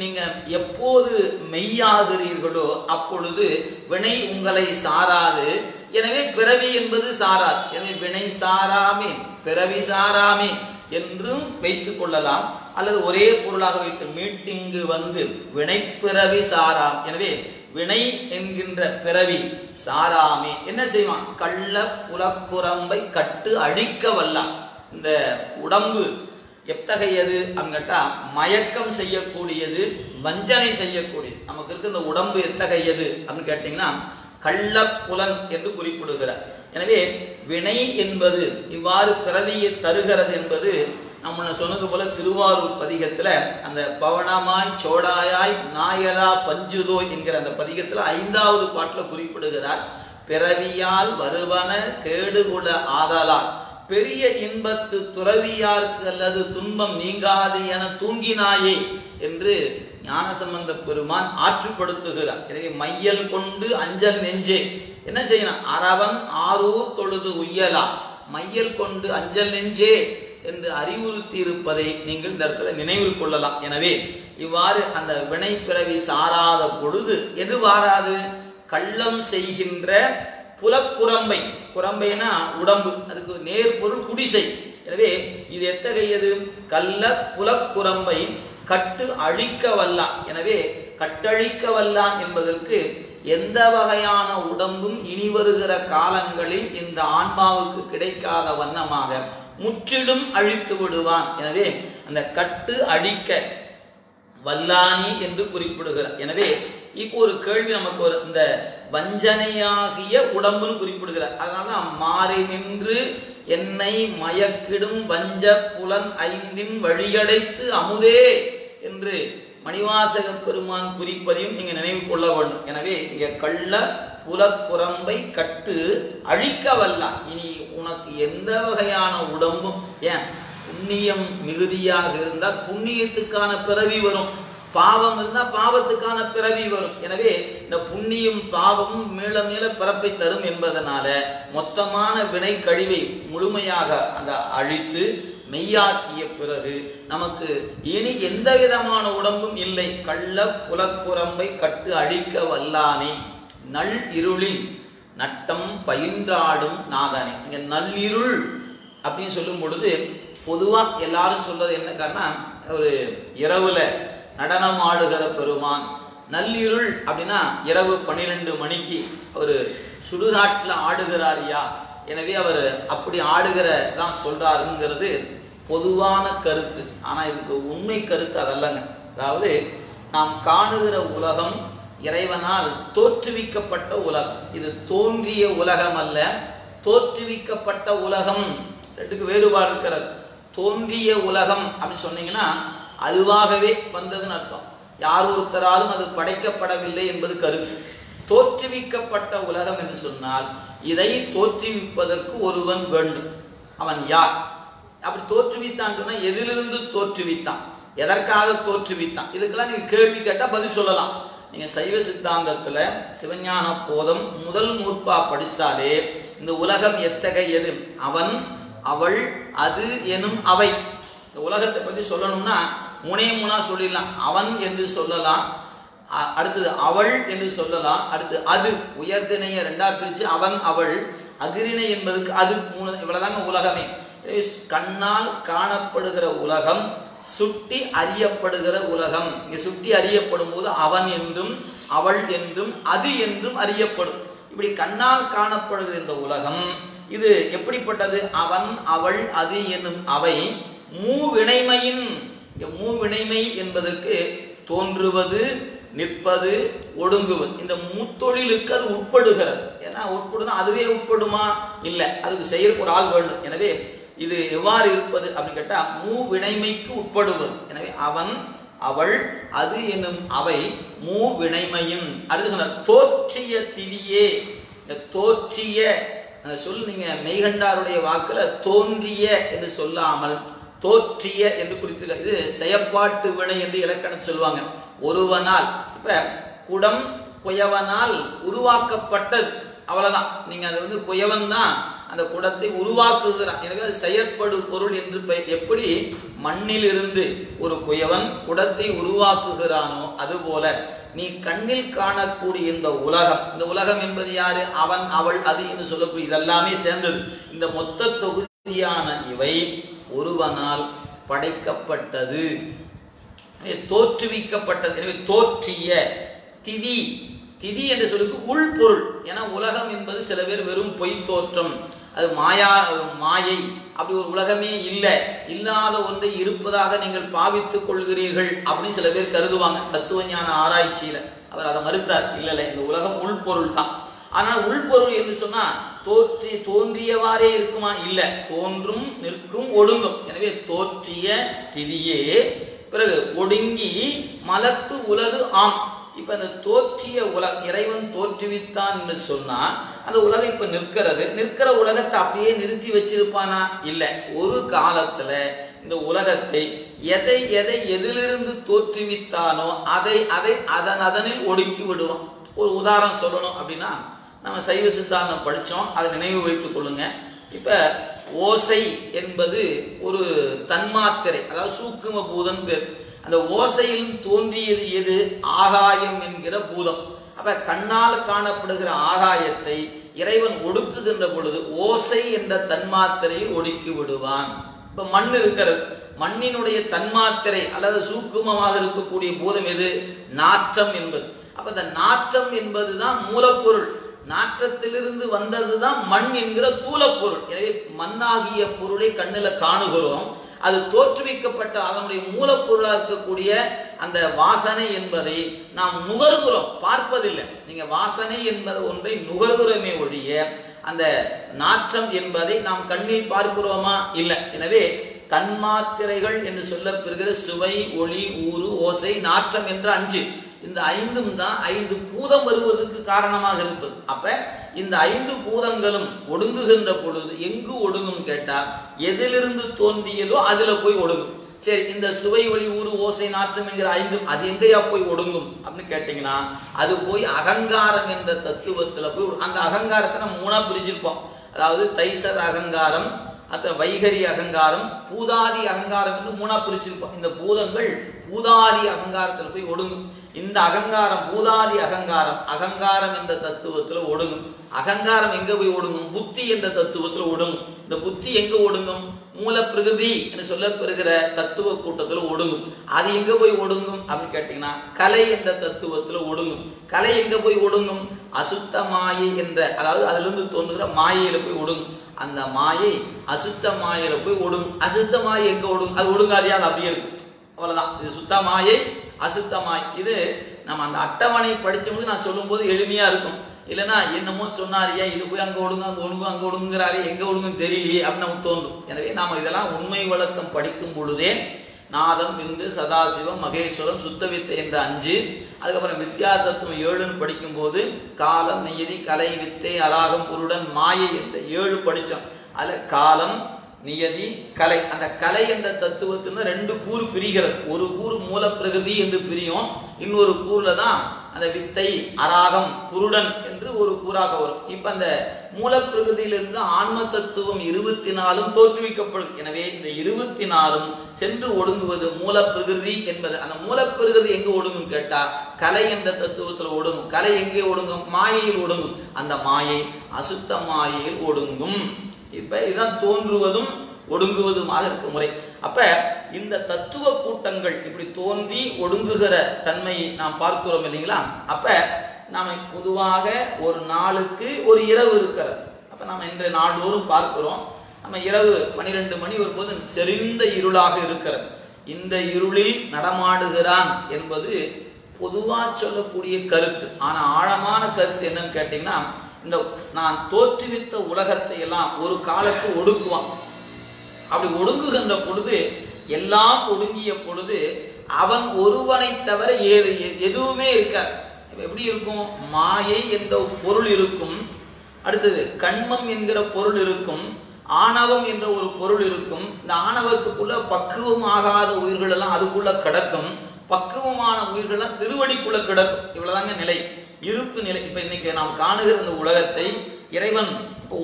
நீங்க எப்போது மெய்யாகிறீர்களோ அப்பொழுது வினை உங்களை சாராது. எனவே பிறவி என்பது சாராது. எனவே வினை சாராமே பிறவி சாராமே என்றும் வைத்துக் கொள்ளலாம், அல்லது ஒரே பொருளாக வைத்து மீட்டிங்கு வந்து வினை பிறவி சாராம். எனவே வினை என்கின்ற பிறவி சாராமே என்ன செய்வான்? கள்ள புலக்குரம்பை கட்டு அழிக்க வல்லான். இந்த உடம்பு எத்தகையது அப்படின்னுட்டா மயக்கம் செய்யக்கூடியது, வஞ்சனை செய்யக்கூடியது. நமக்கு இருக்க இந்த உடம்பு எத்தகையது அப்படின்னு கேட்டீங்கன்னா கள்ளப்புலன் என்று குறிப்பிடுகிறார். எனவே வினை என்பது இவ்வாறு பிறவியை தருகிறது என்பது நம்ம சொன்னது போல திருவாரூர் பதிகத்துல அந்த பவனமாய் சோடாயாய் நாயலா பஞ்சுதோ என்கிற அந்த பதிகத்துல 5வது பாட்டுல குறிப்பிடுகிறார். பிறவியால் வருவன கேடுகுட ஆதலால் பெரிய இன்பத்து துறவியார்க்கு அல்லது துன்பம் நீங்காது என தூங்கினாயே என்று ஞானசம்பந்த பெருமான் ஆற்றுப்படுத்துகிறார். எனவே மையல் கொண்டு அஞ்சல் நெஞ்சே என்ன செய்யணும்? அரவன் ஆரூர் தொழுது உய்யலா மையல் கொண்டு அஞ்சல் நெஞ்சே என்று அறிவுறுத்தி இருப்பதை நீங்கள் இந்த இடத்துல நினைவில் கொள்ளலாம். எனவே இவ்வாறு அந்த வினை பிறவி சாராத பொழுது எது வாராது? கள்ளம் செய்கின்ற புலக்குரம்பை, குரம்பைனா உடம்பு, அதுக்கு நேர் பொருள் குடிசை. எனவே இது எத்தகையது? கள்ள புலக்குரம்பை கட்டு அழிக்க வல்லான். எனவே கட்டழிக்க வல்லான் என்பதற்கு எந்த வகையான உடம்பும் இனி வருகிற காலங்களில் இந்த ஆன்மாவுக்கு கிடைக்காத வண்ணமாக முற்றிலும் அழித்து விடுவான். எனவே அந்த கட்டு அழிக்க வல்லானி என்று குறிப்பிடுகிறார். எனவே இப்போ ஒரு கேள்வி நமக்கு ஒரு இந்த வஞ்சனையாகிய உடம்புன்னு குறிப்பிடுகிறார். அதனால மாறி நின்று என்னை மயக்கிடும் வஞ்ச புலன் 5 வழியடைத்து அமுதே என்று மணிவாசக பெருமான் குறிப்பதையும் நீங்க நினைவு கொள்ள வேண்டும். எனவே இங்க கள்ள புலக்குரம்பை கட்டு அழிக்க வல்லான். இனி உனக்கு எந்த வகையான உடம்பும், ஏன் புண்ணியம் மிகுதியாக இருந்தால் புண்ணியத்துக்கான பிறவி வரும், பாவம் இருந்தால் பாவத்துக்கான பிறவி வரும். எனவே இந்த புண்ணியம் பாவமும் மேல மேல பிறப்பை தரும் என்பதனால மொத்தமான வினை கழிவை முழுமையாக அந்த அழித்து மெய்யாக்கிய பிறகு நமக்கு இனி எந்த விதமான உடம்பும் இல்லை. கள்ள புலக்குரம்பை கட்டு அழிக்க வல்லானே நள் இருளில் நட்டம் பயின்றாடும் நாதானே. இங்க நள்ளிருள் அப்படின்னு சொல்லும் பொழுது பொதுவா எல்லாரும் சொல்றது என்ன காரணம், ஒரு இரவுல நடனம் ஆடுகிற பெருமான். நள்ளிருள் அப்படின்னா இரவு 12 மணிக்கு அவர் சுடுகாட்டில் ஆடுகிறாரியா, எனவே அவர் அப்படி ஆடுகிற தான் சொல்றாருங்கிறது பொதுவான கருத்து. ஆனா இதுக்கு உண்மை கருத்து அதல்லங்க. அதாவது நாம் காணுகிற உலகம் இறைவனால் தோற்றுவிக்கப்பட்ட உலகம். இது தோன்றிய உலகம் அல்ல, தோற்றுவிக்கப்பட்ட உலகம். ரெண்டுக்கு வேறுபாடு இருக்கிறது. தோன்றிய உலகம் அப்படின்னு சொன்னீங்கன்னா அதுவாகவே வந்ததுன்னு அர்த்தம். யார் ஒருத்தராலும் அது படைக்கப்படவில்லை என்பது கருத்து. தோற்றுவிக்கப்பட்ட உலகம் என்று சொன்னால் இதை தோற்றுவிப்பதற்கு ஒருவன் வேண்டும். அவன் யார்? அப்படி தோற்றுவித்தான் சொன்னா எதிலிருந்து தோற்றுவித்தான், எதற்காக தோற்றுவித்தான், இதுக்கெல்லாம் நீங்க கேள்வி கேட்டா பதில் சொல்லலாம். நீங்க சைவ சித்தாந்தத்துல சிவஞான போதம் முதல் நூற்பா படிச்சாலே இந்த உலகம் எத்தகையது, அவன் அவள் அது எனும் அவை. இந்த உலகத்தை பத்தி சொல்லணும்னா மூணா சொல்லிடலாம். அவன் என்று சொல்லலாம், அடுத்தது அவள் என்று சொல்லலாம், அடுத்து அது உயர்திணைய ரெண்டா பிரிச்சு அவன் அவள், அகிரிணை என்பதுக்கு அது, 3. இவ்வளவுதாங்க உலகமே. கண்ணால் காணப்படுகிற உலகம், சுட்டி அறியப்படுகிற உலகம். இங்க சுட்டி அறியப்படும் போது அவன் என்றும் அவள் என்றும் அது என்றும் அறியப்படும். இப்படி கண்ணால் காணப்படுகிற இந்த உலகம் இது எப்படிப்பட்டது? அவன் அவள் அது என்னும் அவை மூவினைமையின். மூவினைமை என்பதற்கு தோன்றுவது, நிற்பது, ஒடுங்குவது, இந்த முத்தொழிலுக்கு அது உட்படுகிறது. ஏன்னா உட்படுனா அதுவே உட்படுமா? இல்லை, அதுக்கு செய்யறதுக்கு ஒரு ஆள் வேண்டும். எனவே இது எவ்வாறு இருப்பது அப்படின்னு கேட்டா மூவினைமைக்கு உட்படுவது. எனவே அவன் அவள் அது என்னும் அவை மூவினைமையின். அடுத்து சொன்ன தோற்றிய திதியே. இந்த தோற்றிய அந்த சொல் நீங்க மெய்கண்டாருடைய வாக்குல தோன்றிய என்று சொல்லாமல் தோற்றிய என்று குறித்து, இது செயற்பாட்டு வினை என்று இலக்கணம் சொல்லுவாங்க. ஒருவனால், இப்ப குடம் குயவனால் உருவாக்கப்பட்டது, அவ்வளவுதான். நீங்க அது குயவன் தான் அந்த குடத்தை உருவாக்குகிறான். எனவே அது செயற்படு பொருள் என்று எப்படி மண்ணில் இருந்து ஒரு குயவன் குடத்தை உருவாக்குகிறானோ அதுபோல நீ கண்ணில் காணக்கூடிய இந்த உலகம், இந்த உலகம் என்பது யாரு? அவன் அவள் அது என்று சொல்லக்கூடிய இதெல்லாமே சேர்ந்தது. இந்த மொத்த தொகுதியான இவை ஒருவனால் படைக்கப்பட்டது, தோற்றுவிக்கப்பட்டது. எனவே தோற்றிய திதி. திதி என்று சொல்லுக்கு உள்பொருள். ஏன்னா உலகம் என்பது சில பேர் வெறும் பொய் தோற்றம், அது மாயை, அப்படி ஒரு உலகமே இல்லை, இல்லாத ஒன்றை இருப்பதாக நீங்கள் பாவித்துக் கொள்கிறீர்கள் அப்படின்னு சில பேர் கருதுவாங்க. தத்துவ ஞான ஆராய்ச்சியில அவர் அதை மறுத்தார். இல்லை, இந்த உலகம் உள்பொருள் தான். ஆனால் உள்பொருள் என்று சொன்னா தோன்றியவாறே இருக்குமா? இல்லை, தோன்றும், நிற்கும், ஒடுங்கும். எனவே தோற்றிய திதியே, பிறகு ஒடுங்கி மலத்து உலகு ஆம். இப்ப அந்த தோற்றிய இறைவன் தோற்றுவித்தான் என்று சொன்னா அந்த உலகம் இப்ப நிற்கிறது. நிற்கிற உலகத்தை அப்படியே நிறுத்தி வச்சிருப்பானா? இல்லை. ஒரு காலத்துல இந்த உலகத்தை எதை எதிலிருந்து தோற்றுவித்தானோ அதை அதனில் ஒடுக்கி விடுவான். ஒரு உதாரணம் சொல்லணும் அப்படின்னா, நம்ம சைவ சித்தாந்தம் படிச்சோம், அதை நினைவு வைத்துக் கொள்ளுங்க. இப்ப ஓசை என்பது ஒரு தன்மாத்திரை, அதாவது சூக்கும பூதம் பேர். அந்த ஓசையிலும் தோன்றியது எது? ஆகாயம் என்கிற பூதம். அப்ப கண்ணால் காணப்படுகிற ஆகாயத்தை இறைவன் ஒடுக்குகின்ற பொழுது ஓசை என்ற தன்மாத்திரையில் ஒடுக்கி விடுவான். இப்ப மண் இருக்கிறது, மண்ணினுடைய தன்மாத்திரை அல்லது சூக்குமமாக இருக்கக்கூடிய பூதம் எது? நாற்றம் என்பது. அப்ப இந்த நாற்றம் என்பதுதான் மூலப்பொருள். நாற்றத்திலிருந்து வந்ததுதான் மண் என்கிற தூலப்பொருள். எனவே மண்ணாகிய பொருளை கண்ணுல காணுகிறோம். அது தோற்றுவிக்கப்பட்ட அதனுடைய மூலப்பொருளாக இருக்கக்கூடிய அந்த வாசனை என்பதை நாம் நுகர்கிறோம், பார்ப்பதில்லை. நீங்க வாசனை என்பது ஒன்றை நுகர்கிறோமே ஒழிய அந்த நாற்றம் என்பதை நாம் கண்ணில் பார்க்கிறோமா? இல்லை. எனவே தன்மாத்திரைகள் என்று சொல்லப்பெறுகிற சுவை, ஒளி, ஊறு, ஓசை, நாற்றம் என்ற 5. இந்த 5ம் தான் 5 பூதம் வருவதற்கு காரணமாக இருப்பது. அப்ப இந்த 5 பூதங்களும் ஒடுங்குகின்ற பொழுது எங்கு ஒடுங்கும் கேட்டால் எதிலிருந்து தோன்றியதோ அதுல போய் ஒடுங்கும். சரி, இந்த சுவை, ஒளி, ஊறு, ஓசை, நாற்றம் என்கிற 5ம் அது எங்கேயா போய் ஒடுங்கும் அப்படின்னு கேட்டீங்கன்னா அது போய் அகங்காரம் என்ற தத்துவத்துல போய், அந்த அகங்காரத்தை நம்ம 3ஆ பிரிச்சிருப்போம். அதாவது தைசத அகங்காரம், அத்த வைகரி அகங்காரம், பூதாதி அகங்காரம் என்று மூணா பிரிச்சிருப்போம். இந்த பூதங்கள் பூதாதி அகங்காரத்தில் போய் ஒடுங்கும். இந்த அகங்காரம் பூதாதி அகங்காரம், அகங்காரம் என்ற தத்துவத்துல ஒடுங்கும். அகங்காரம் எங்க போய் ஒடுங்கும்? புத்தி என்ற தத்துவத்துல ஒடுங்கும். இந்த புத்தி எங்க ஒடுங்கும்? மூல பிரகிருதி என்று சொல்லப்பெறுகிற தத்துவ கூட்டத்துல ஒடுங்கும். அது எங்க போய் ஒடுங்கும் அப்படின்னு கேட்டீங்கன்னா கலை என்ற தத்துவத்துல ஒடுங்கும். கலை எங்க போய் ஒடுங்கும்? அசுத்த மாயை என்ற, அதாவது அதுல இருந்து தோன்றுகிற மாயையில போய் ஒடுங்கும். அந்த மாயை அசுத்த மாயையில போய் ஒடுங்கும். அசுத்த மாயை எங்க ஒடுங்கும்? அது ஒடுங்காதியா, அது அப்படியே இருக்கும். அவ்வளவுதான். இது சுத்த மாயை, அசுத்த மாயை. இது நம்ம அந்த அட்டவணை படிச்சோம்னு நான் சொல்லும் போது எளிமையா இருக்கும். இல்லைன்னா என்னமோ சொன்னாரியா, இது போய் அங்க ஒடுங்க, அங்க ஒடுங்க, அங்க ஒடுங்குறாரு, எங்க ஒடுங்குன்னு தெரியலையே அப்படின்னு நமக்கு தோன்றும். எனவே நாம இதெல்லாம் உண்மை விளக்கம் படிக்கும் பொழுதே நாதம், விந்து, சதாசிவம், மகேஸ்வரம், சுத்தவித்தை என்ற 5, அதுக்கப்புறம் வித்யா தத்துவம் 7ன்னு படிக்கும் போது காலம், நியதி, கலை, வித்தை, அராகம், புருடன், மாயை என்ற 7 படிச்சோம். அதுல காலம், நியதி, கலை, அந்த கலை என்ற தத்துவத்திலிருந்து 2 கூறு பிரிகிறது. ஒரு கூறு மூல பிரகிருதி என்று பிரியும், இன்னொரு கூறுல தான் அந்த வித்தை, அராகம், புருடன் என்று ஒரு கூறாக வரும். இப்ப அந்த மூல பிரகிருதியிலிருந்து ஆன்ம தத்துவம் 24 தோற்றுவிக்கப்படும். எனவே இந்த 24 சென்று ஒடுங்குவது மூல பிரகிருதி என்பது. அந்த மூல பிரகிருதி எங்க ஒடுங்கும் கேட்டா கலை என்ற தத்துவத்தில் ஒடுங்கும். கலை எங்கே ஒடுங்கும்? மாயையில் ஒடுங்கும். அந்த மாயை அசுத்த மாயையில் ஒடுங்கும். இப்ப இதுதான் தோன்றுவதும் ஒடுங்குவதுமாக இருக்க முறை. அப்ப இந்த தத்துவ கூட்டங்கள் இப்படி தோன்றி ஒடுங்குகிற தன்மையை நாம் பார்க்கிறோம் இல்லைங்களா? அப்ப நாம பொதுவாக ஒரு நாளுக்கு ஒரு இரவு இருக்கிறது. அப்ப நாம இன்றைய நாள்தோறும் பார்க்கிறோம், நம்ம இரவு 12 மணி வரும்போது செறிந்த இருளாக இருக்கிறது. இந்த இருளில் நடமாடுகிறான் என்பது பொதுவா சொல்லக்கூடிய கருத்து. ஆனா ஆழமான கருத்து என்னன்னு கேட்டீங்கன்னா, இந்த நான் தோற்றுவித்த உலகத்தை எல்லாம் ஒரு காலத்து ஒடுக்குவான். அப்படி ஒடுங்குகின்ற பொழுது, எல்லாம் ஒடுங்கிய பொழுது அவன் ஒருவனை தவிர எதுவுமே இருக்காது. எப்படி இருக்கும்? மாயை என்ற பொருள் இருக்கும், அடுத்தது கண்மம் என்கிற பொருள் இருக்கும், ஆணவம் என்ற ஒரு பொருள் இருக்கும். இந்த ஆணவத்துக்குள்ள பக்குவம் ஆகாத உயிர்கள் எல்லாம் அதுக்குள்ள கிடக்கும், பக்குவமான உயிர்கள் எல்லாம் திருவடிக்குள்ள கிடக்கும். இவ்வளவுதாங்க நிலை, இருப்பு நிலை. இப்ப இன்னைக்கு நாம் காணுகிற இந்த உலகத்தை இறைவன்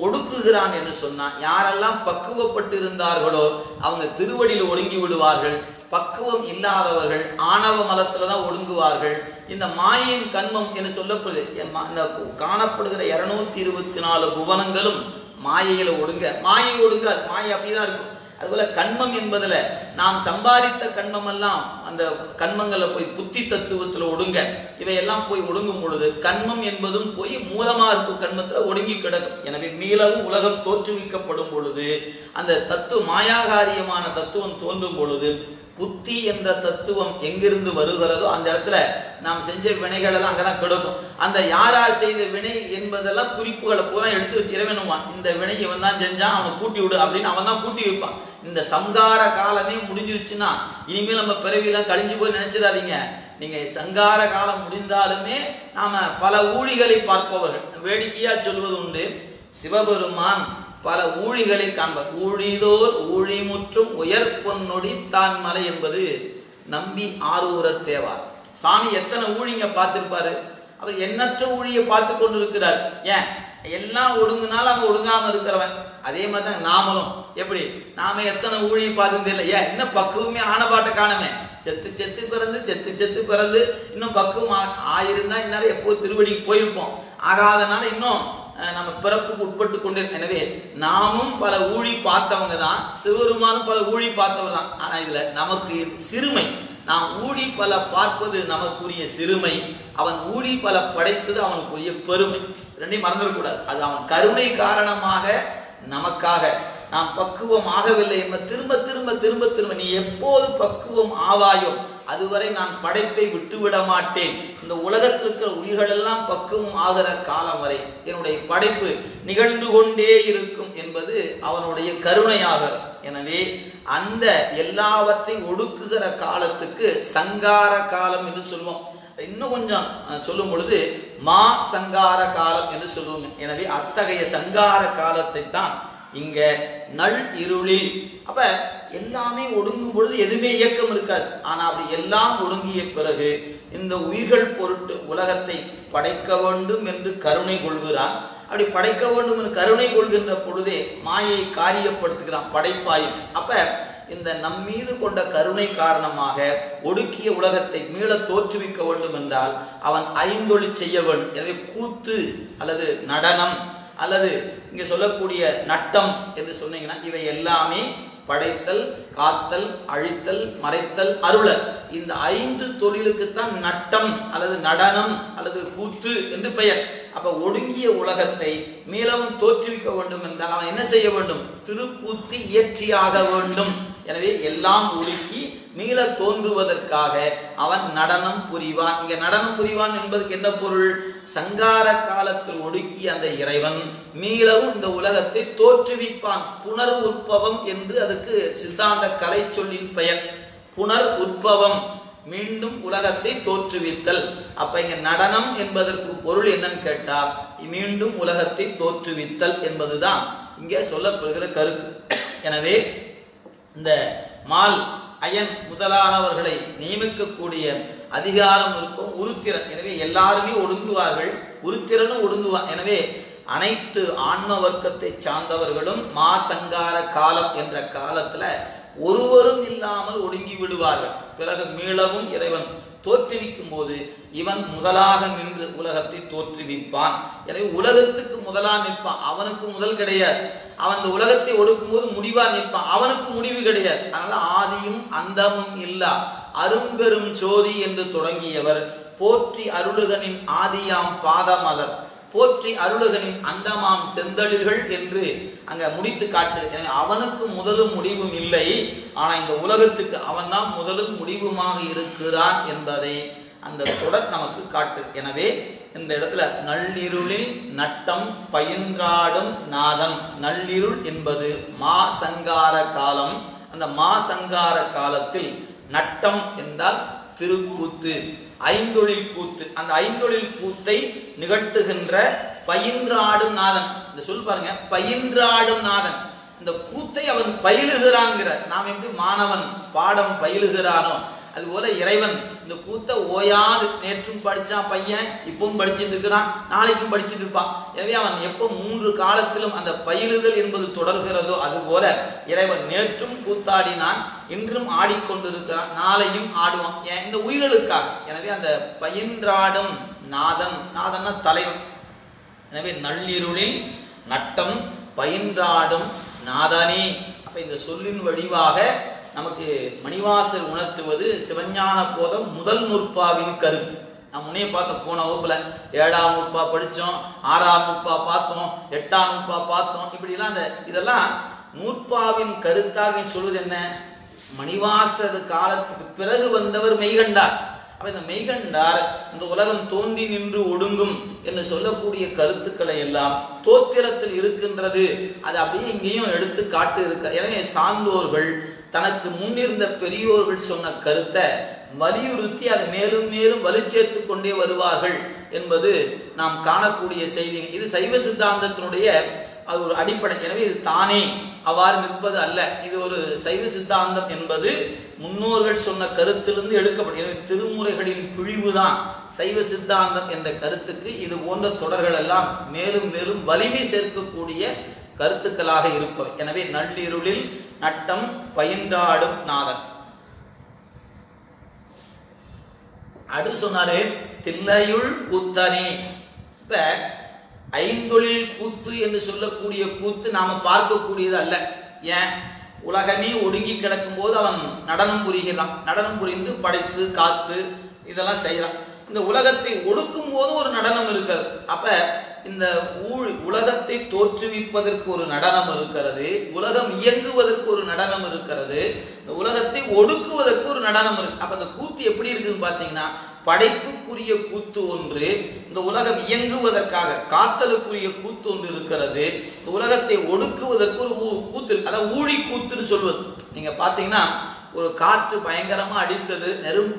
ஒடுக்குகிறான் என்று சொன்னா, யாரெல்லாம் பக்குவப்பட்டு இருந்தார்களோ அவங்க திருவடியில் ஒடுங்கி விடுவார்கள். பக்குவம் இல்லாதவர்கள் ஆணவ மலத்துல தான் ஒடுங்குவார்கள். இந்த மாயின் கண்மம் என்று சொல்லப்படுது. இந்த காணப்படுகிற 224 புவனங்களும் மாயையில ஒடுங்க. மாயை ஒடுங்க, அது மாயை அப்படிதான் இருக்கும். அதுபோல கண்மம் என்பதுல நாம் சம்பாதித்த கண்மம் எல்லாம் அந்த கண்மங்களை போய் புத்தி தத்துவத்துல ஒடுங்க. இவையெல்லாம் போய் ஒடுங்கும் பொழுது கண்மம் என்பதும் போய் மூலமா இருக்கும் கண்மத்துல ஒடுங்கி கிடக்கும். எனவே மீளவும் உலகம் தோற்றுவிக்கப்படும் பொழுது, அந்த தத்துவ மாயாகாரியமான தத்துவம் தோன்றும் பொழுது, புத்தி என்ற தத்துவம் எங்கிருந்து வருகிறதோ அந்த இடத்துல நாம் செஞ்ச வினைகள் எல்லாம் அங்கதான் கிடக்கும். அந்த யாரால் செய்த வினை என்பதெல்லாம் குறிப்புகளை பூரா எடுத்து வச்சு இறைவனுவான், இந்த வினை இவன் தான் செஞ்சான், அவனை கூட்டி விடு அப்படின்னு அவன் தான் கூட்டி வைப்பான். இந்த சங்கார காலமே முடிஞ்சிருச்சுன்னா இனிமேல் நம்ம பிறவியெல்லாம் கழிஞ்சு போய் நினைச்சிடாதீங்க. நீங்க சங்கார காலம் முடிந்தாலுமே நாம பல ஊழிகளை பார்ப்பவர்கள். வேடிக்கையா சொல்வது உண்டு, சிவபெருமான் பல ஊழிகளை காண்பார். ஊழிதோர் ஊழிமுற்றும் உயர் பொன்னொடி தான் மலை என்பது நம்பி ஆரூரர் தேவார். சாமி எத்தனை ஊழிங்க பார்த்திருப்பாரு. அவர் எண்ணற்ற ஊழியை பார்த்து கொண்டு இருக்கிறார். ஏன்? எல்லாம் ஒடுங்குனாலும் அவன் ஒடுங்காம இருக்கிறவன். அதே மாதிரிதான் நாமளும். எப்படி? நாம எத்தனை ஊழியை பார்த்து தெரியல. ஏன்? இன்னும் பக்குவமே ஆனபாட்டை காணமே. செத்து செத்து பிறந்து செத்து செத்து பிறந்து இன்னும் பக்குவம் ஆயிருந்தா இந்நேரம் எப்போ திருவடிக்கு போயிருப்போம். ஆகாதனால இன்னும் நம்ம பிறப்புக்கு உட்பட்டு கொண்டு. எனவே நாமும் பல ஊழி பார்த்தவங்க தான், சிவருமானும் பல ஊழி பார்த்தவர் தான். ஆனா இதுல நமக்கு சிறுமை. நாம் ஊழி பல பார்ப்பது நமக்குரிய சிறுமை, அவன் ஊழி பல படைத்தது அவனுக்குரிய பெருமை. ரெண்டையும் மறந்துடக்கூடாது. அது அவன் கருணை காரணமாக நமக்காக நாம் பக்குவம் ஆகவில்லை என்ப திரும்ப திரும்ப திரும்ப திரும்ப நீ எப்போது பக்குவம் ஆவாயோ அதுவரை நான் படைப்பை விட்டுவிட மாட்டேன். இந்த உலகத்தில் இருக்கிற உயிர்கள் எல்லாம் பக்குவம் ஆகிற காலம் வரை என்னுடைய படைப்பு நிகழ்ந்து கொண்டே இருக்கும் என்பது அவனுடைய கருணையாக. எனவே அந்த எல்லாவற்றையும் ஒடுக்குகிற காலத்துக்கு சங்கார காலம் என்று சொல்லுவோம். இன்னும் கொஞ்சம் சொல்லும் பொழுது மா சங்கார காலம் என்று சொல்லுவாங்க. எனவே அத்தகைய சங்கார காலத்தை தான் இங்க நள் இருளில். அப்ப எல்லாமே ஒடுங்கும் பொழுது எதுவுமே இயக்கம் இருக்காது. ஆனா அப்படி எல்லாம் ஒடுங்கிய பிறகு இந்த உயிர்கள் பொருட்டு உலகத்தை படைக்க வேண்டும் என்று கருணை கொள்கிறான். அப்படி படைக்க வேண்டும் என்று கருணை கொள்கின்ற பொழுதே மாயை காரியப்படுத்துகிறான், படைப்பாயிற்று. அப்ப இந்த நம்மீது கொண்ட கருணை காரணமாக ஒடுக்கிய உலகத்தை மீள தோற்றுவிக்க வேண்டும் என்றால் அவன் ஐந்தொழில் செய்ய வேண்டும். எனவே கூத்து அல்லது நடனம் அல்லது இங்க சொல்லக்கூடிய நட்டம் என்று சொன்னீங்கன்னா இவை எல்லாமே படைத்தல், காத்தல், அழித்தல், மறைத்தல், அருளல், இந்த 5 தொழிலுக்குத்தான் நட்டம் அல்லது நடனம் அல்லது கூத்து என்று பெயர். அப்ப ஒடுங்கிய உலகத்தை மீளவும் தோற்றுவிக்க வேண்டும் என்றால் அவன் என்ன செய்ய வேண்டும்? திருக்கூத்து இயற்றியாக வேண்டும். எனவே எல்லாம் ஒடுக்கி மீள தோன்றுவதற்காக அவன் நடனம் புரிவான். இங்க நடனம் புரிவான் என்பதற்கு என்ன பொருள்? சங்கார காலத்தில் ஒடுக்கி அந்த இறைவன் மீளவும் இந்த உலகத்தை தோற்றுவிப்பான். புனர் உற்பவம் என்று அதுக்கு சித்தாந்த கலை சொல்லின் பெயர். புனர் உற்பவம், மீண்டும் உலகத்தை தோற்றுவித்தல். அப்ப இங்க நடனம் என்பதற்கு பொருள் என்னன்னு கேட்டா மீண்டும் உலகத்தை தோற்றுவித்தல் என்பதுதான் இங்கே சொல்லப்படுகிற கருத்து. எனவே இந்த மால் அயன் முதலானவர்களை நியமிக்கக்கூடிய அதிகாரம் இருக்கும் உருத்திரன். எனவே எல்லாருமே ஒடுங்குவார்கள், உருத்திரனும் ஒடுங்குவார். எனவே அனைத்து ஆன்ம வர்க்கத்தை சார்ந்தவர்களும் மாசங்கார காலம் என்ற காலத்துல ஒருவரும் இல்லாமல் ஒடுங்கி விடுவார்கள். பிறகு மீளவும் இறைவன் தோற்றுவிக்கும் போது இவன் முதலாக நின்று உலகத்தை தோற்றுவிப்பான். எனவே உலகத்துக்கு முதலா நிற்பான், அவனுக்கு முதல் கிடையாது. அவன் இந்த உலகத்தை ஒடுக்கும் போது முடிவா நிற்பான், அவனுக்கு முடிவு கிடையாது. அதனால ஆதியும் அந்தமும் இல்லா அரும்பெரும் ஜோதி என்று தொடங்கியவர் போற்றி அருளுகனின் ஆதியாம் பாதமலர், போற்றி அருளுகனின் அந்தமாம் செந்தளிர்கள் என்று அங்க முடித்து காட்டு. அவனுக்கு முதலும் முடிவும் இல்லை, ஆனா இந்த உலகத்துக்கு அவன் தான் முதலும் முடிவுமாக இருக்கிறான் என்பதை அந்த தொடர் நமக்கு காட்டு. எனவே இந்த இடத்துல நள்ளிருளில் நட்டம் பயின்றாடும் நாதன். நள்ளிருள் என்பது மாசங்கார காலம். அந்த மாசங்கார காலத்தில் நட்டம் என்றால் திருக்கூத்து, ஐந்தொழில் கூத்து. அந்த ஐந்தொழில் கூத்தை நிகழ்த்துகின்ற பயின்றாடும் நாதன். இந்த சொல் பாருங்க, பயின்றாடும் நாதன். இந்த கூத்தை அவன் பயிலுகிறான்கிறார். நாம் எப்படி மாணவன் பாடம் பயிலுகிறானோ அதுபோல இறைவன் இந்த கூத்தை ஓயாது நேற்றும் படிச்சான் பையன், இப்பவும் படிச்சுட்டு இருக்கிறான், நாளைக்கும் படிச்சுட்டு இருப்பான். எனவே அவன் எப்போ 3 காலத்திலும் அந்த பயிலுதல் என்பது தொடர்கிறதோ அதுபோல இறைவன் நேற்றும் கூத்தாடினான், இன்றும் ஆடிக்கொண்டிருக்கிறான், நாளையும் ஆடுவான். ஏன்? இந்த உயிர்களுக்காக. எனவே அந்த பயின்றாடும் நாதன், நாதன்னா தலைவன். எனவே நள்ளிருளில் நட்டம் பயின்றாடும் நாதனே. அப்ப இந்த சொல்லின் வடிவாக நமக்கு மணிவாசர் உணர்த்துவது சிவஞான போதம் முதல் நூற்பாவின் கருத்து. நான் முன்னே பார்த்தோம், போன வகுப்புல 7ஆம் நூற்பா படித்தோம், 6ஆம் நூற்பா பார்த்தோம், 8ஆம் நூற்பா பார்த்தோம். இப்படிலாம் இதெல்லாம் நூற்பாவின் கருத்தாக சொல்வது என்ன? மணிவாசர் காலத்துக்கு பிறகு வந்தவர் மெய்கண்டார். அப்ப இந்த மெய்கண்டார் இந்த உலகம் தோன்றி நின்று ஒடுங்கும் என்று சொல்லக்கூடிய கருத்துக்களை எல்லாம் தோத்திரத்தில் இருக்கின்றது. அது அப்படியே இங்கேயும் எடுத்து காட்டு இருக்க. எனவே சான்றோர்கள் தனக்கு முன்னிருந்த பெரியோர்கள் சொன்ன கருத்தை வலியுறுத்தி அதை மேலும் மேலும் வலுச்சேர்த்து கொண்டே வருவார்கள் என்பது நாம் காணக்கூடிய செய்தி. இது சைவ சித்தாந்தத்தினுடைய அது ஒரு அடிப்படை. எனவே இது தானே அவ்வாறு நிற்பது அல்ல. இது ஒரு சைவ சித்தாந்தம் என்பது முன்னோர்கள் சொன்ன கருத்திலிருந்து எடுக்கப்படும். எனவே திருமுறைகளின் பிழிவுதான் சைவ சித்தாந்தம் என்ற கருத்துக்கு இது போன்ற தொடர்கள் எல்லாம் மேலும் மேலும் வலிமை சேர்க்கக்கூடிய கருத்துக்களாக இருப்பவை. எனவே நள்ளிருளில் நட்டம் பயின்றாடும் நாதன். அடுத்து சொன்னாரு தில்லையுள் கூத்தனே. இப்ப ஐந்தொழில் கூத்து என்று சொல்லக்கூடிய கூத்து நாம பார்க்கக்கூடியது அல்ல. ஏன்? உலகமே ஒடுங்கி கிடக்கும் போது அவன் நடனம் புரிகிறான். நடனம் புரிந்து படைத்து காத்து இதெல்லாம் செய்யறான். இந்த உலகத்தை ஒடுக்கும் போது ஒரு நடனம் இருக்கிறது. அப்ப இந்த உலகத்தை தோற்றுவிப்பதற்கு ஒரு நடனம் இருக்கிறது, உலகம் இயங்குவதற்கு ஒரு நடனம் இருக்கிறது, இந்த உலகத்தை ஒடுக்குவதற்கு ஒரு நடனம் இருக்கு. அப்ப அந்த கூத்து எப்படி இருக்குன்னு பாத்தீங்கன்னா, படைப்புக்குரிய கூத்து ஒன்று, இந்த உலகம் இயங்குவதற்காக காத்தலுக்குரிய கூத்து ஒன்று இருக்கிறது, இந்த உலகத்தை ஒடுக்குவதற்கு ஒரு கூத்து இருக்கு. அதான் ஊழி கூத்துன்னு சொல்வது. நீங்க பாத்தீங்கன்னா ஒரு காற்று பயங்கரமா அடித்தது,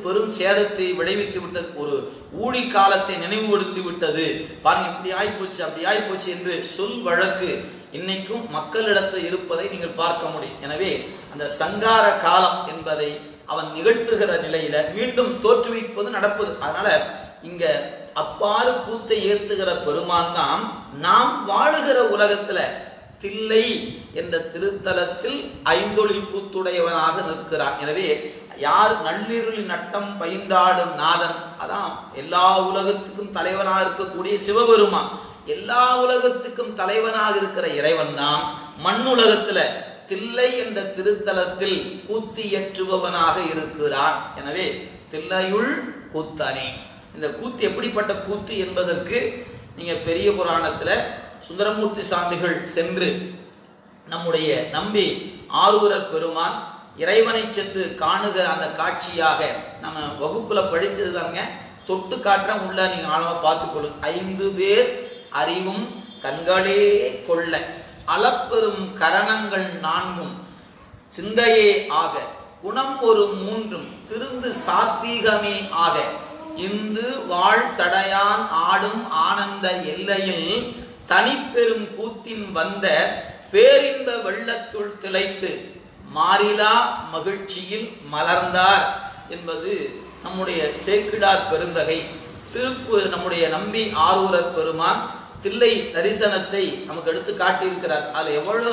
பெரும் சேதத்தை விளைவித்து விட்டது, ஒரு ஊழி காலத்தை நினைவுபடுத்தி விட்டது, பாருங்க இப்படி ஆய்போச்சு அப்படி ஆய்போச்சு என்று சொல் வழக்கு இன்னைக்கும் மக்களிடத்தில் இருப்பதை நீங்கள் பார்க்க முடியும். எனவே அந்த சங்கார காலம் என்பதை அவன் நிகழ்த்துகிற நிலையில மீண்டும் தோற்றுவிப்பது நடப்பது. அதனால இங்க அப்பாறு கூத்தை ஏத்துகிற பெருமான் தான் நாம் வாழுகிற உலகத்துல தில்லை என்ற திருத்தலத்தில் ஐந்தொழில் கூத்துடையவனாக நிற்கிறான். எனவே யார் நள்ளிருளின் நட்டம் பயின்றாடும் நாதன், அதான் எல்லா உலகத்துக்கும் தலைவனாக இருக்கக்கூடிய சிவபெருமான், எல்லா உலகத்துக்கும் தலைவனாக இருக்கிற இறைவன் தான் மண்ணுலகத்துல தில்லை என்ற திருத்தலத்தில் கூத்து இயற்றுபவனாக இருக்கிறான். எனவே தில்லையுள் கூத்தானே. இந்த கூத்து எப்படிப்பட்ட கூத்து என்பதற்கு நீங்க பெரிய புராணத்துல சுந்தரமூர்த்தி சாமிகள் சென்று நம்முடைய நம்பி ஆரூரர் பெருமான் இறைவனை சென்று காணுகிற அந்த காட்சியாக நம்ம வகுப்புல படிச்சது தாங்க. தொட்டு காட்டுற உள்ள நீங்க ஆழமா பார்த்துக்கொள்ளுங்க. 5 பேர் அறிவும் கண்களே கொள்ள அளப்பெரும் கரணங்கள் 4 சிந்தையே ஆக குணம் ஒரு 3 திருந்து சாத்திகமே ஆக இந்து வாழ் சடையான் ஆடும் ஆனந்த எல்லையில் தனிப்பெரும் கூத்தின் வந்த பேரின்ப வெள்ளத்துள் திளைத்து மாறிலா மகிழ்ச்சியில் மலர்ந்தார் என்பது நம்முடைய சேக்கிடார் பெருந்தகை. நம்முடைய நம்பி ஆரூரர் பெருமான் தில்லை தரிசனத்தை நமக்கு எடுத்து காட்டியிருக்கிறார். அதுல எவ்வளவு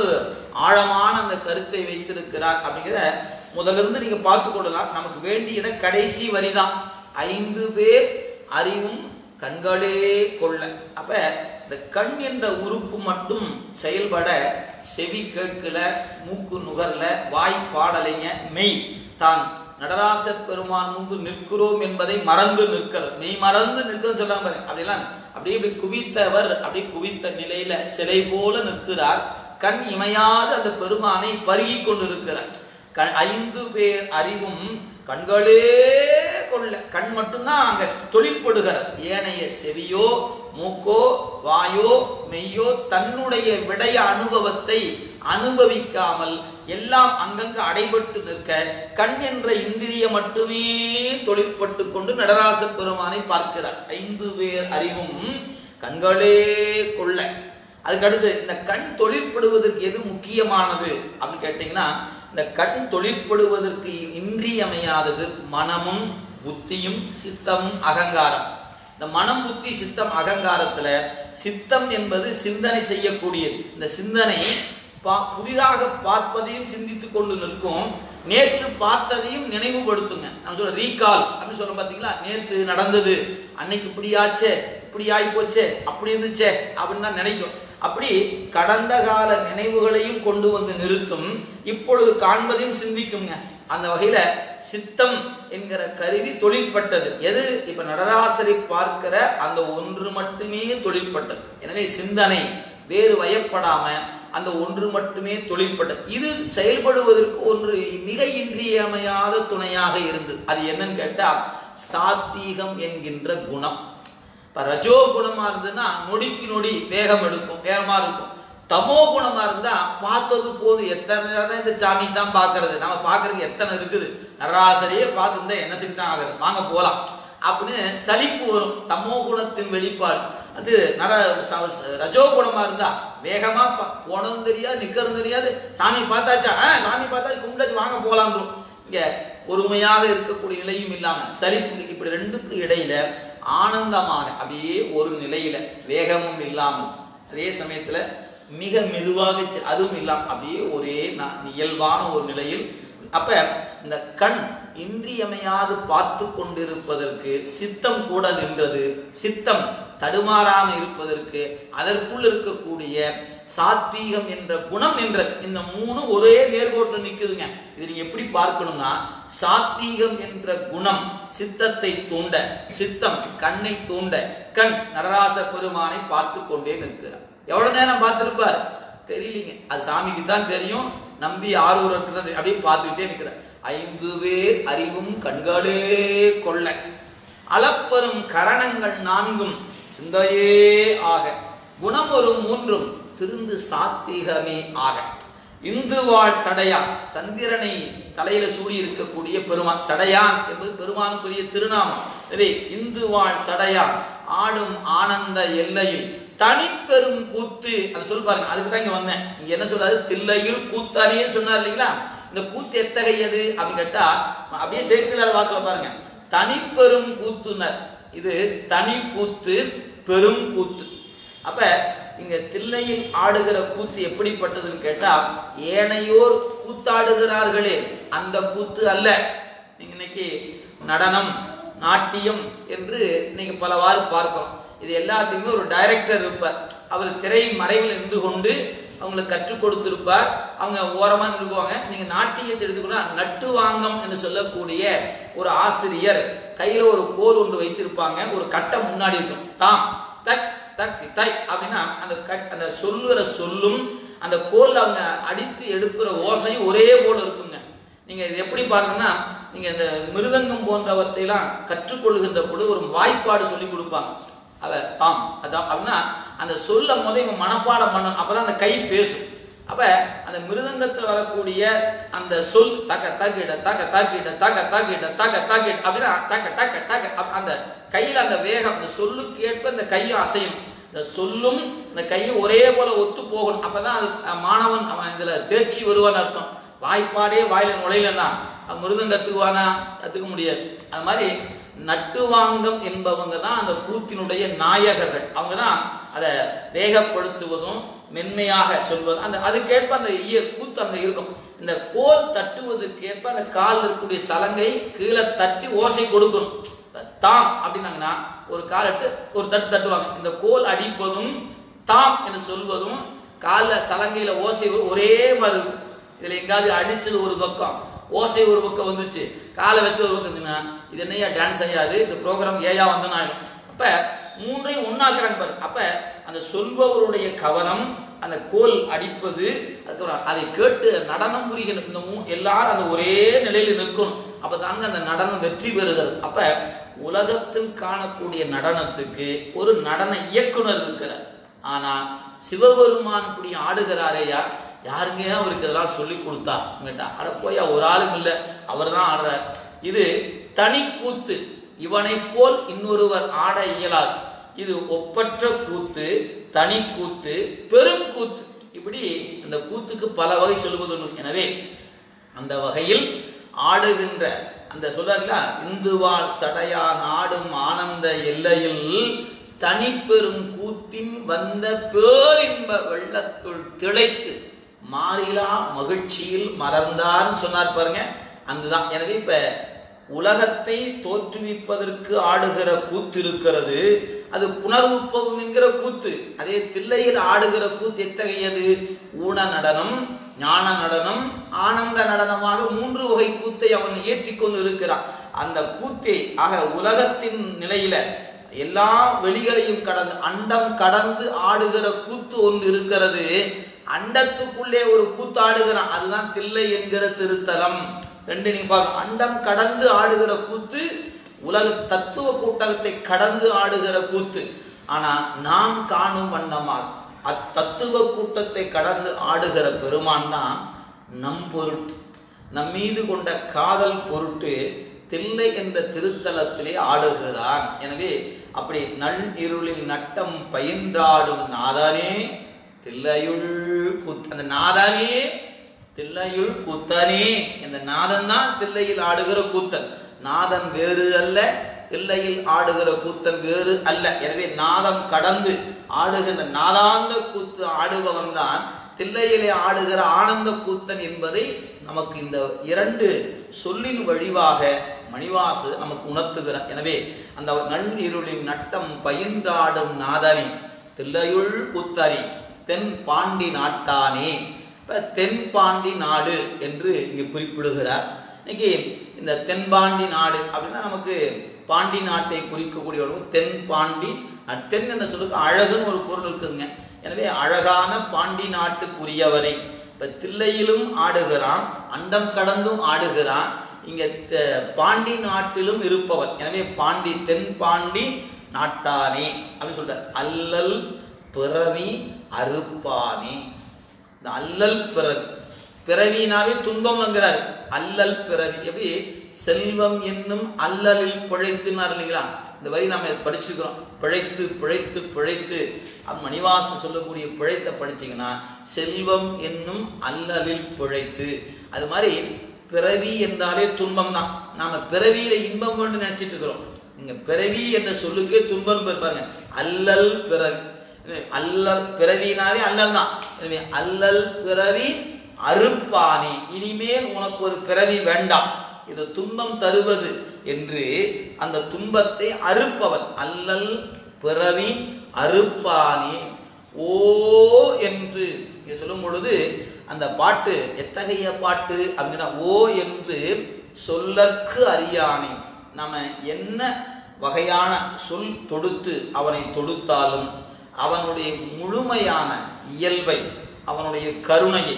ஆழமான அந்த கருத்தை வைத்திருக்கிறார் அப்படிங்கிற முதலிருந்து நீங்க பார்த்து கொள்ளலாம். நமக்கு வேண்டிய கடைசி வரிதான் 5 பேர் அறிவும் கண்களே கொள்ள. அப்ப இந்த கண் என்ற உறுப்பு மட்டும் செயல்பட செவி கேட்கல, மூக்கு நுகர்ல, வாய் பாடலைங்க, மெய் தான் நடராசர் பெருமான் முன்பு நிற்கிறோம் என்பதை மறந்து நிற்கிறது. மெய் மறந்து நிற்கிறது சொல்றாங்க பாருங்க. அப்படிலாம் அப்படியே குவித்தவர் அப்படி குவித்த நிலையில சிலை போல நிற்கிறார். கண் இமையாது அந்த பெருமானை பருகி கொண்டிருக்கிறார். 5 பேர் அறிவும் கண்களே கொள்ள. கண் மட்டும்தான் அங்க தொழிற்படுகிறது. ஏனைய செவியோ மூக்கோ வாயோ மெய்யோ தன்னுடைய விடய அனுபவத்தை அனுபவிக்காமல் எல்லாம் அங்கங்க அடைபட்டு நிற்க கண் என்ற இந்திரிய மட்டுமே தொழிற்பட்டு கொண்டு நடராச பெருமானை பார்க்கிறார். 5 பேர் அறிவும் கண்களே கொள்ள. அதுக்கடுத்து இந்த கண் தொழிற்படுவதற்கு எது முக்கியமானது அப்படின்னு கேட்டீங்கன்னா, இந்த கண் தொழிற்படுவதற்கு இன்றியமையாதது மனமும் புத்தியும் சித்தமும் அகங்காரம். இந்த மனம் புத்தி சித்தம் அகங்காரத்துல சித்தம் என்பது சிந்தனை செய்யக்கூடியது. இந்த சிந்தனை புதிதாக பார்ப்பதையும் சிந்தித்துக் கொண்டு நிற்கும், நேற்று பார்த்ததையும் நினைவுபடுத்துங்க. நம்ம சொல்ல ரீகால் அப்படின்னு சொல்ல பாத்தீங்களா, நேற்று நடந்தது, அன்னைக்கு இப்படி ஆச்சே, இப்படி ஆகி போச்சே, அப்படி இருந்துச்சே அப்படின்னு தான் நினைக்கும். அப்படி கடந்த கால நினைவுகளையும் கொண்டு வந்து நிறுத்தும், இப்பொழுது காண்பதையும் சிந்திக்குங்க. அந்த வகையில சித்தம் என்கிற கருவி தொழிற்பட்டது. எது? இப்ப நடராசரை பார்க்கிற அந்த ஒன்று மட்டுமே தொழிற்பட்டது. எனவே சிந்தனை வேறு வயப்படாம அந்த ஒன்று மட்டுமே தொழிற்பட்டது. இது செயல்படுவதற்கு ஒன்று மிக இன்றியமையாத துணையாக இருந்தது. அது என்னன்னு கேட்டா சாத்வீகம் என்கின்ற குணம். இப்ப ரஜோ குணமா இருந்ததுன்னா நொடிக்கு நொடி வேகம் எடுக்கும், வேகமா இருக்கும். தமோ குணமா இருந்தா பார்த்தது போது எத்தனை நேரம் இந்த சாமி தான் பாக்குறது, நம்ம பாக்குறதுக்கு எத்தனை இருக்குது, நடராசரையே பார்த்துருந்தா என்னத்துக்கு தான் ஆகுது, வாங்க போலாம் அப்படின்னு சலிப்பு வரும். தமோ குணத்தின் வெளிப்பாடு அது. ரஜோ குணமா இருந்தா வேகமா போனதும் தெரியாது, நிக்கிறது தெரியாது, சாமி பார்த்தாச்சா, சாமி பார்த்தாச்சு, கும்பிட்டாச்சு, வாங்க போலாம். இங்க பொறுமையாக இருக்கக்கூடிய நிலையும் இல்லாம சலிப்பு, இப்படி ரெண்டுக்கு இடையில ஆனந்தமாக அப்படியே ஒரு நிலையில வேகமும் இல்லாமல் அதே சமயத்துல மிக மெதுவாக அதுவும் இல்லாம அப்படியே ஒரே இயல்பான ஒரு நிலையில். அப்ப இந்த கண் இன்றியமையாது பார்த்து கொண்டிருப்பதற்கு சித்தம் கூட நின்றது. சித்தம் தடுமாறாமல் இருப்பதற்கு அதற்குள் இருக்கக்கூடிய சாத்வீகம் என்ற குணம் நின்றது. இந்த 3 ஒரே நேர்கோட்டில் நிக்குதுங்க. இது நீங்க எப்படி பார்க்கணும்னா, சாத்வீகம் என்ற குணம் சித்தத்தை தூண்ட, சித்தம் கண்ணை தூண்ட, கண் நடராச பெருமானை பார்த்து கொண்டே நிற்கிறார். எவ்வளவு நேரம் பார்த்திருப்பார் தெரியலீங்க, அது சாமிக்கு தான் தெரியும், நம்பி ஆரூருக்கு தான் அப்படியே பார்த்துக்கிட்டே நிற்கிறார். 5 பேர் அறிவும் கண்களே கொள்ள அளப்பெரும் கரணங்கள் 4 சிந்தையே ஆக குணம் ஒரு 3 திருந்து சாத்வீகமே ஆக இந்து வாழ் சடையான். சந்திரனை தலையில சூடி இருக்கக்கூடிய பெருமான். சடையான் என்பது பெருமானுக்குரிய திருநாமம். எனவே இந்து வாழ் சடையான் ஆடும் ஆனந்த எல்லையில் தனிப்பெரும் கூத்து. அதை சொல்லி பாருங்க, அதுக்கு தான் இங்க வந்தேன். இங்க என்ன சொல்றாரு, தில்லையில் கூத்தானே சொன்னார் இல்லைங்களா. இந்த கூத்து எத்தகையது அப்படின்னு கேட்டா அப்படியே சேர்க்கிறார் வாக்குல பாருங்க. தனிப்பெரும் கூத்துனர் இது தனி கூத்து, பெரும் கூத்து. அப்ப இங்க தில்லையில் ஆடுகிற கூத்து எப்படிப்பட்டதுன்னு கேட்டா, ஏனையோர் கூத்தாடுகிறார்களே அந்த கூத்து அல்ல. நீங்க இன்னைக்கு நடனம், நாட்டியம் என்று இன்னைக்கு பலவாறு பார்க்கிறோம். இது எல்லாத்தையுமே ஒரு டைரக்டர் இருப்பார். அவர் திரை மறைவில் நின்று கொண்டு அவங்களுக்கு கற்றுக் கொடுத்திருப்பார். அவங்க ஓரமா நின்றுக்குவாங்க. நீங்க நாட்டியத்தை எடுத்துக்கொண்டா நட்டுவாங்கம் என்று சொல்லக்கூடிய ஒரு ஆசிரியர் கையில ஒரு கோல் ஒன்று வைத்திருப்பாங்க. ஒரு கட்டம் முன்னாடி இருக்கும். தாம் தக் தக் தை அப்படின்னா அந்த சொல்லுற சொல்லும் அந்த கோல் அவங்க அடித்து எடுக்கிற ஓசையும் ஒரே போல இருக்குங்க. நீங்க இது எப்படி பார்க்கணும்னா, நீங்க இந்த மிருதங்கம் போன்றவற்றை எல்லாம் கற்றுக்கொள்கின்ற பொழுது ஒரு வாய்ப்பாடு சொல்லி கொடுப்பாங்க. அவ தாம் அதான் அப்படின்னா அந்த சொல்ல இவங்க மனப்பாடம் பண்ணணும். அப்பதான் அந்த கை பேசும். அப்ப அந்த மிருதங்கத்தில் வரக்கூடிய அந்த சொல் தக்க தாக்கிட தக்க தாக்கிட தக்க தாக்கிட தக்க தாக்கிட அப்படின்னா டக்க டக்க டக்க அந்த கையில் அந்த வேகம், அந்த சொல்லுக்கு ஏற்ப இந்த கையும் அசையும். இந்த சொல்லும் இந்த கையும் ஒரே போல ஒத்து போகணும். அப்பதான் அது மாணவன் அவன் இதுல தேர்ச்சி வருவான்னு அர்த்தம். வாய்ப்பாடே வாயில நுழையிலன்னா மிருதம் கத்துக்குவானா? கத்துக்க முடியாது. அது மாதிரி நட்டுவாங்கம் என்பவங்க தான் அந்த கூத்தினுடைய நாயகர்கள். அவங்க தான் அதை வேகப்படுத்துவதும் மென்மையாக சொல்வதும். அந்த அதுக்கேற்ப அந்த கூத்து அங்க இருக்கும். இந்த கோல் தட்டுவதற்கு ஏற்ப அந்த கால் இருக்கக்கூடிய சலங்கை கீழே தட்டி ஓசை கொடுக்கணும். தாம் அப்படின்னாங்கன்னா ஒரு கால் எடுத்து ஒரு தட்டு தட்டுவாங்க. இந்த கோல் அடிப்பதும் தாம் என்று சொல்வதும் காலில் சலங்கையில ஓசை ஒரே மாதிரி இருக்கும். இதுல எங்காவது அடிச்சது ஒரு பக்கம், ஓசை ஒரு பக்கம் வந்துச்சு, காலை வச்சு ஒரு பக்கம் இருந்துன்னா இது என்னையா டான்ஸ் ஐயாது, இந்த ப்ரோக்ராம் ஏயா வந்து ஆயிடும். அப்ப மூன்றையும் ஒன்னாக்குறாங்க பாரு. அப்ப அந்த சொல்பவருடைய கவனம் அந்த கோல் அடிப்பது, அதுக்கப்புறம் அதை கேட்டு நடனம் புரிகின்ற இந்த எல்லாரும் அந்த ஒரே நிலையில நிற்கணும். அப்பதாங்க அந்த நடனம் வெற்றி பெறுகிறது. அப்ப உலகத்தில் காணக்கூடிய நடனத்துக்கு ஒரு நடன இயக்குனர் இருக்கிறார். ஆனா சிவபெருமான் இப்படி ஆடுகிறாரேயா, யாருங்க அவருக்கு இதெல்லாம் சொல்லி கொடுத்தா கேட்டா, அட போயா ஒரு ஆளும் இல்லை, அவர் தான் ஆடுறார். இது தனி கூத்து. இவனை போல் இன்னொருவர் ஆட இயலாது. இது ஒப்பற்ற கூத்து, தனி கூத்து, பெரும் கூத்து. இப்படி அந்த கூத்துக்கு பல வகை சொல்வதுண்டு. எனவே அந்த வகையில் ஆடுகின்ற அந்த சொல்ல இந்துவாள் சடையான் ஆடும் ஆனந்த எல்லையில் தனிப்பெரும் கூத்தின் வந்த பேரின்ப வெள்ளத்துள் திளைத்து மாறிலா மகிழ்ச்சியில் மலர்ந்தார்னு சொன்னார் பாருங்க. அதுதான். எனவே இப்ப உலகத்தை தோற்றுவிப்பதற்கு ஆடுகிற கூத்து இருக்கிறது, அது புனர்வுப்பவும் என்கிற கூத்து. அதே தில்லையில் ஆடுகிற கூத்து எத்தகையது? ஊன நடனம், ஞான நடனம், ஆனந்த நடனமாக 3 வகை கூத்தை அவன் இயற்றி கொண்டு இருக்கிறான். அந்த கூத்தை ஆக உலகத்தின் நிலையில எல்லா வெளிகளையும் கடந்து அண்டம் கடந்து ஆடுகிற கூத்து ஒன்று இருக்கிறது. அண்டத்துக்குள்ளே ஒரு கூத்தாடுகிறான், அதுதான் தில்லை என்கிற திருத்தலம். ரெண்டு நீங்க பார்க்க, அண்டம் கடந்து ஆடுகிற கூத்து, உலக தத்துவ கூட்டத்தை கடந்து ஆடுகிற கூத்து. ஆனா நாம் காணும் வண்ணமாக அத்தத்துவ கூட்டத்தை கடந்து ஆடுகிற பெருமான் தான் நம் பொருட்டு, நம் மீது கொண்ட காதல் பொருட்டு தில்லை என்ற திருத்தலத்திலே ஆடுகிறான். எனவே அப்படி நல் இருளில் நட்டம் பயின்றாடும் நாதானே தில்லையுள் கூத்து. அந்த நாதானே தில்லையுள் கூத்தனே, இந்த நாதன் தான் தில்லையில் ஆடுகிற கூத்தன். நாதன் வேறு அல்ல, தில்லையில் ஆடுகிற கூத்தன் வேறு அல்ல. எனவே நாதம் கடந்து ஆடுகிற நாதாந்த கூத்து ஆடுபவன் தான் தில்லையிலே ஆடுகிற ஆனந்த கூத்தன் என்பதை நமக்கு இந்த 2 சொல்லின் வழிவாக மணிவாசு நமக்கு உணர்த்துகிறார். எனவே அந்த நல் இருளின் நட்டம் பயின்றாடும் நாதனே தில்லையுள் கூத்தனே தென் பாண்டி நாட்டானே. தென்பாண்டி நாடு என்று இங்கு குறிப்பிடுகிறார். இன்னைக்கு இந்த தென்பாண்டி நாடு அப்படின்னா நமக்கு பாண்டி நாட்டை குறிக்கக்கூடிய தென்பாண்டி. தென் என்ன சொல்லுக்கு அழகுன்னு ஒரு பொருள் இருக்குதுங்க. எனவே அழகான பாண்டி நாட்டுக்குரியவரை இப்ப தில்லையிலும் ஆடுகிறான், அண்டம் கடந்தும் ஆடுகிறான், இங்க பாண்டி நாட்டிலும் இருப்பவர். எனவே பாண்டி தென்பாண்டி நாட்டானே அப்படின்னு சொல்றார். அல்லல் பிறவி அறுப்பானே. இந்த அல்லல் பிறவி, பிறவினாவே துன்பம் என்கிறார். அல்லல் பிறவி எப்படி செல்வம் என்னும் அல்லலில் பிழைத்துனார் இல்லைங்களா? இந்த வரி நாம படிச்சுக்கிறோம். பிழைத்து பிழைத்து பிழைத்து மணிவாசு சொல்லக்கூடிய பிழைத்த படிச்சீங்கன்னா செல்வம் என்னும் அல்லலில் பிழைத்து. அது மாதிரி பிறவி என்றாலே துன்பம் தான். நாம பிறவியில இன்பம் வேண்டும் நினைச்சிட்டு இருக்கிறோம். நீங்க பிறவி என்ற சொல்லுக்கே துன்பம் பாருங்க. அல்லல் பிறவி, அல்லல் பிறவினாவே அல்லல் தான். எனவே அல்லல் பிறவி அறுப்பானே, இனிமேல் உனக்கு ஒரு பிறவி வேண்டாம், இது துன்பம் தருவது என்று அந்த துன்பத்தை அறுப்பவன். அல்லல் பிறவி அறுப்பானே. ஓ என்று சொல்லும் பொழுது அந்த பாட்டு எத்தகைய பாட்டு அப்படின்னா, ஓ என்று சொல்லற்கு அறியானே. நாம என்ன வகையான சொல் தொடுத்து அவனை தொடுத்தாலும் அவனுடைய முழுமையான இயல்பை, அவனுடைய கருணையை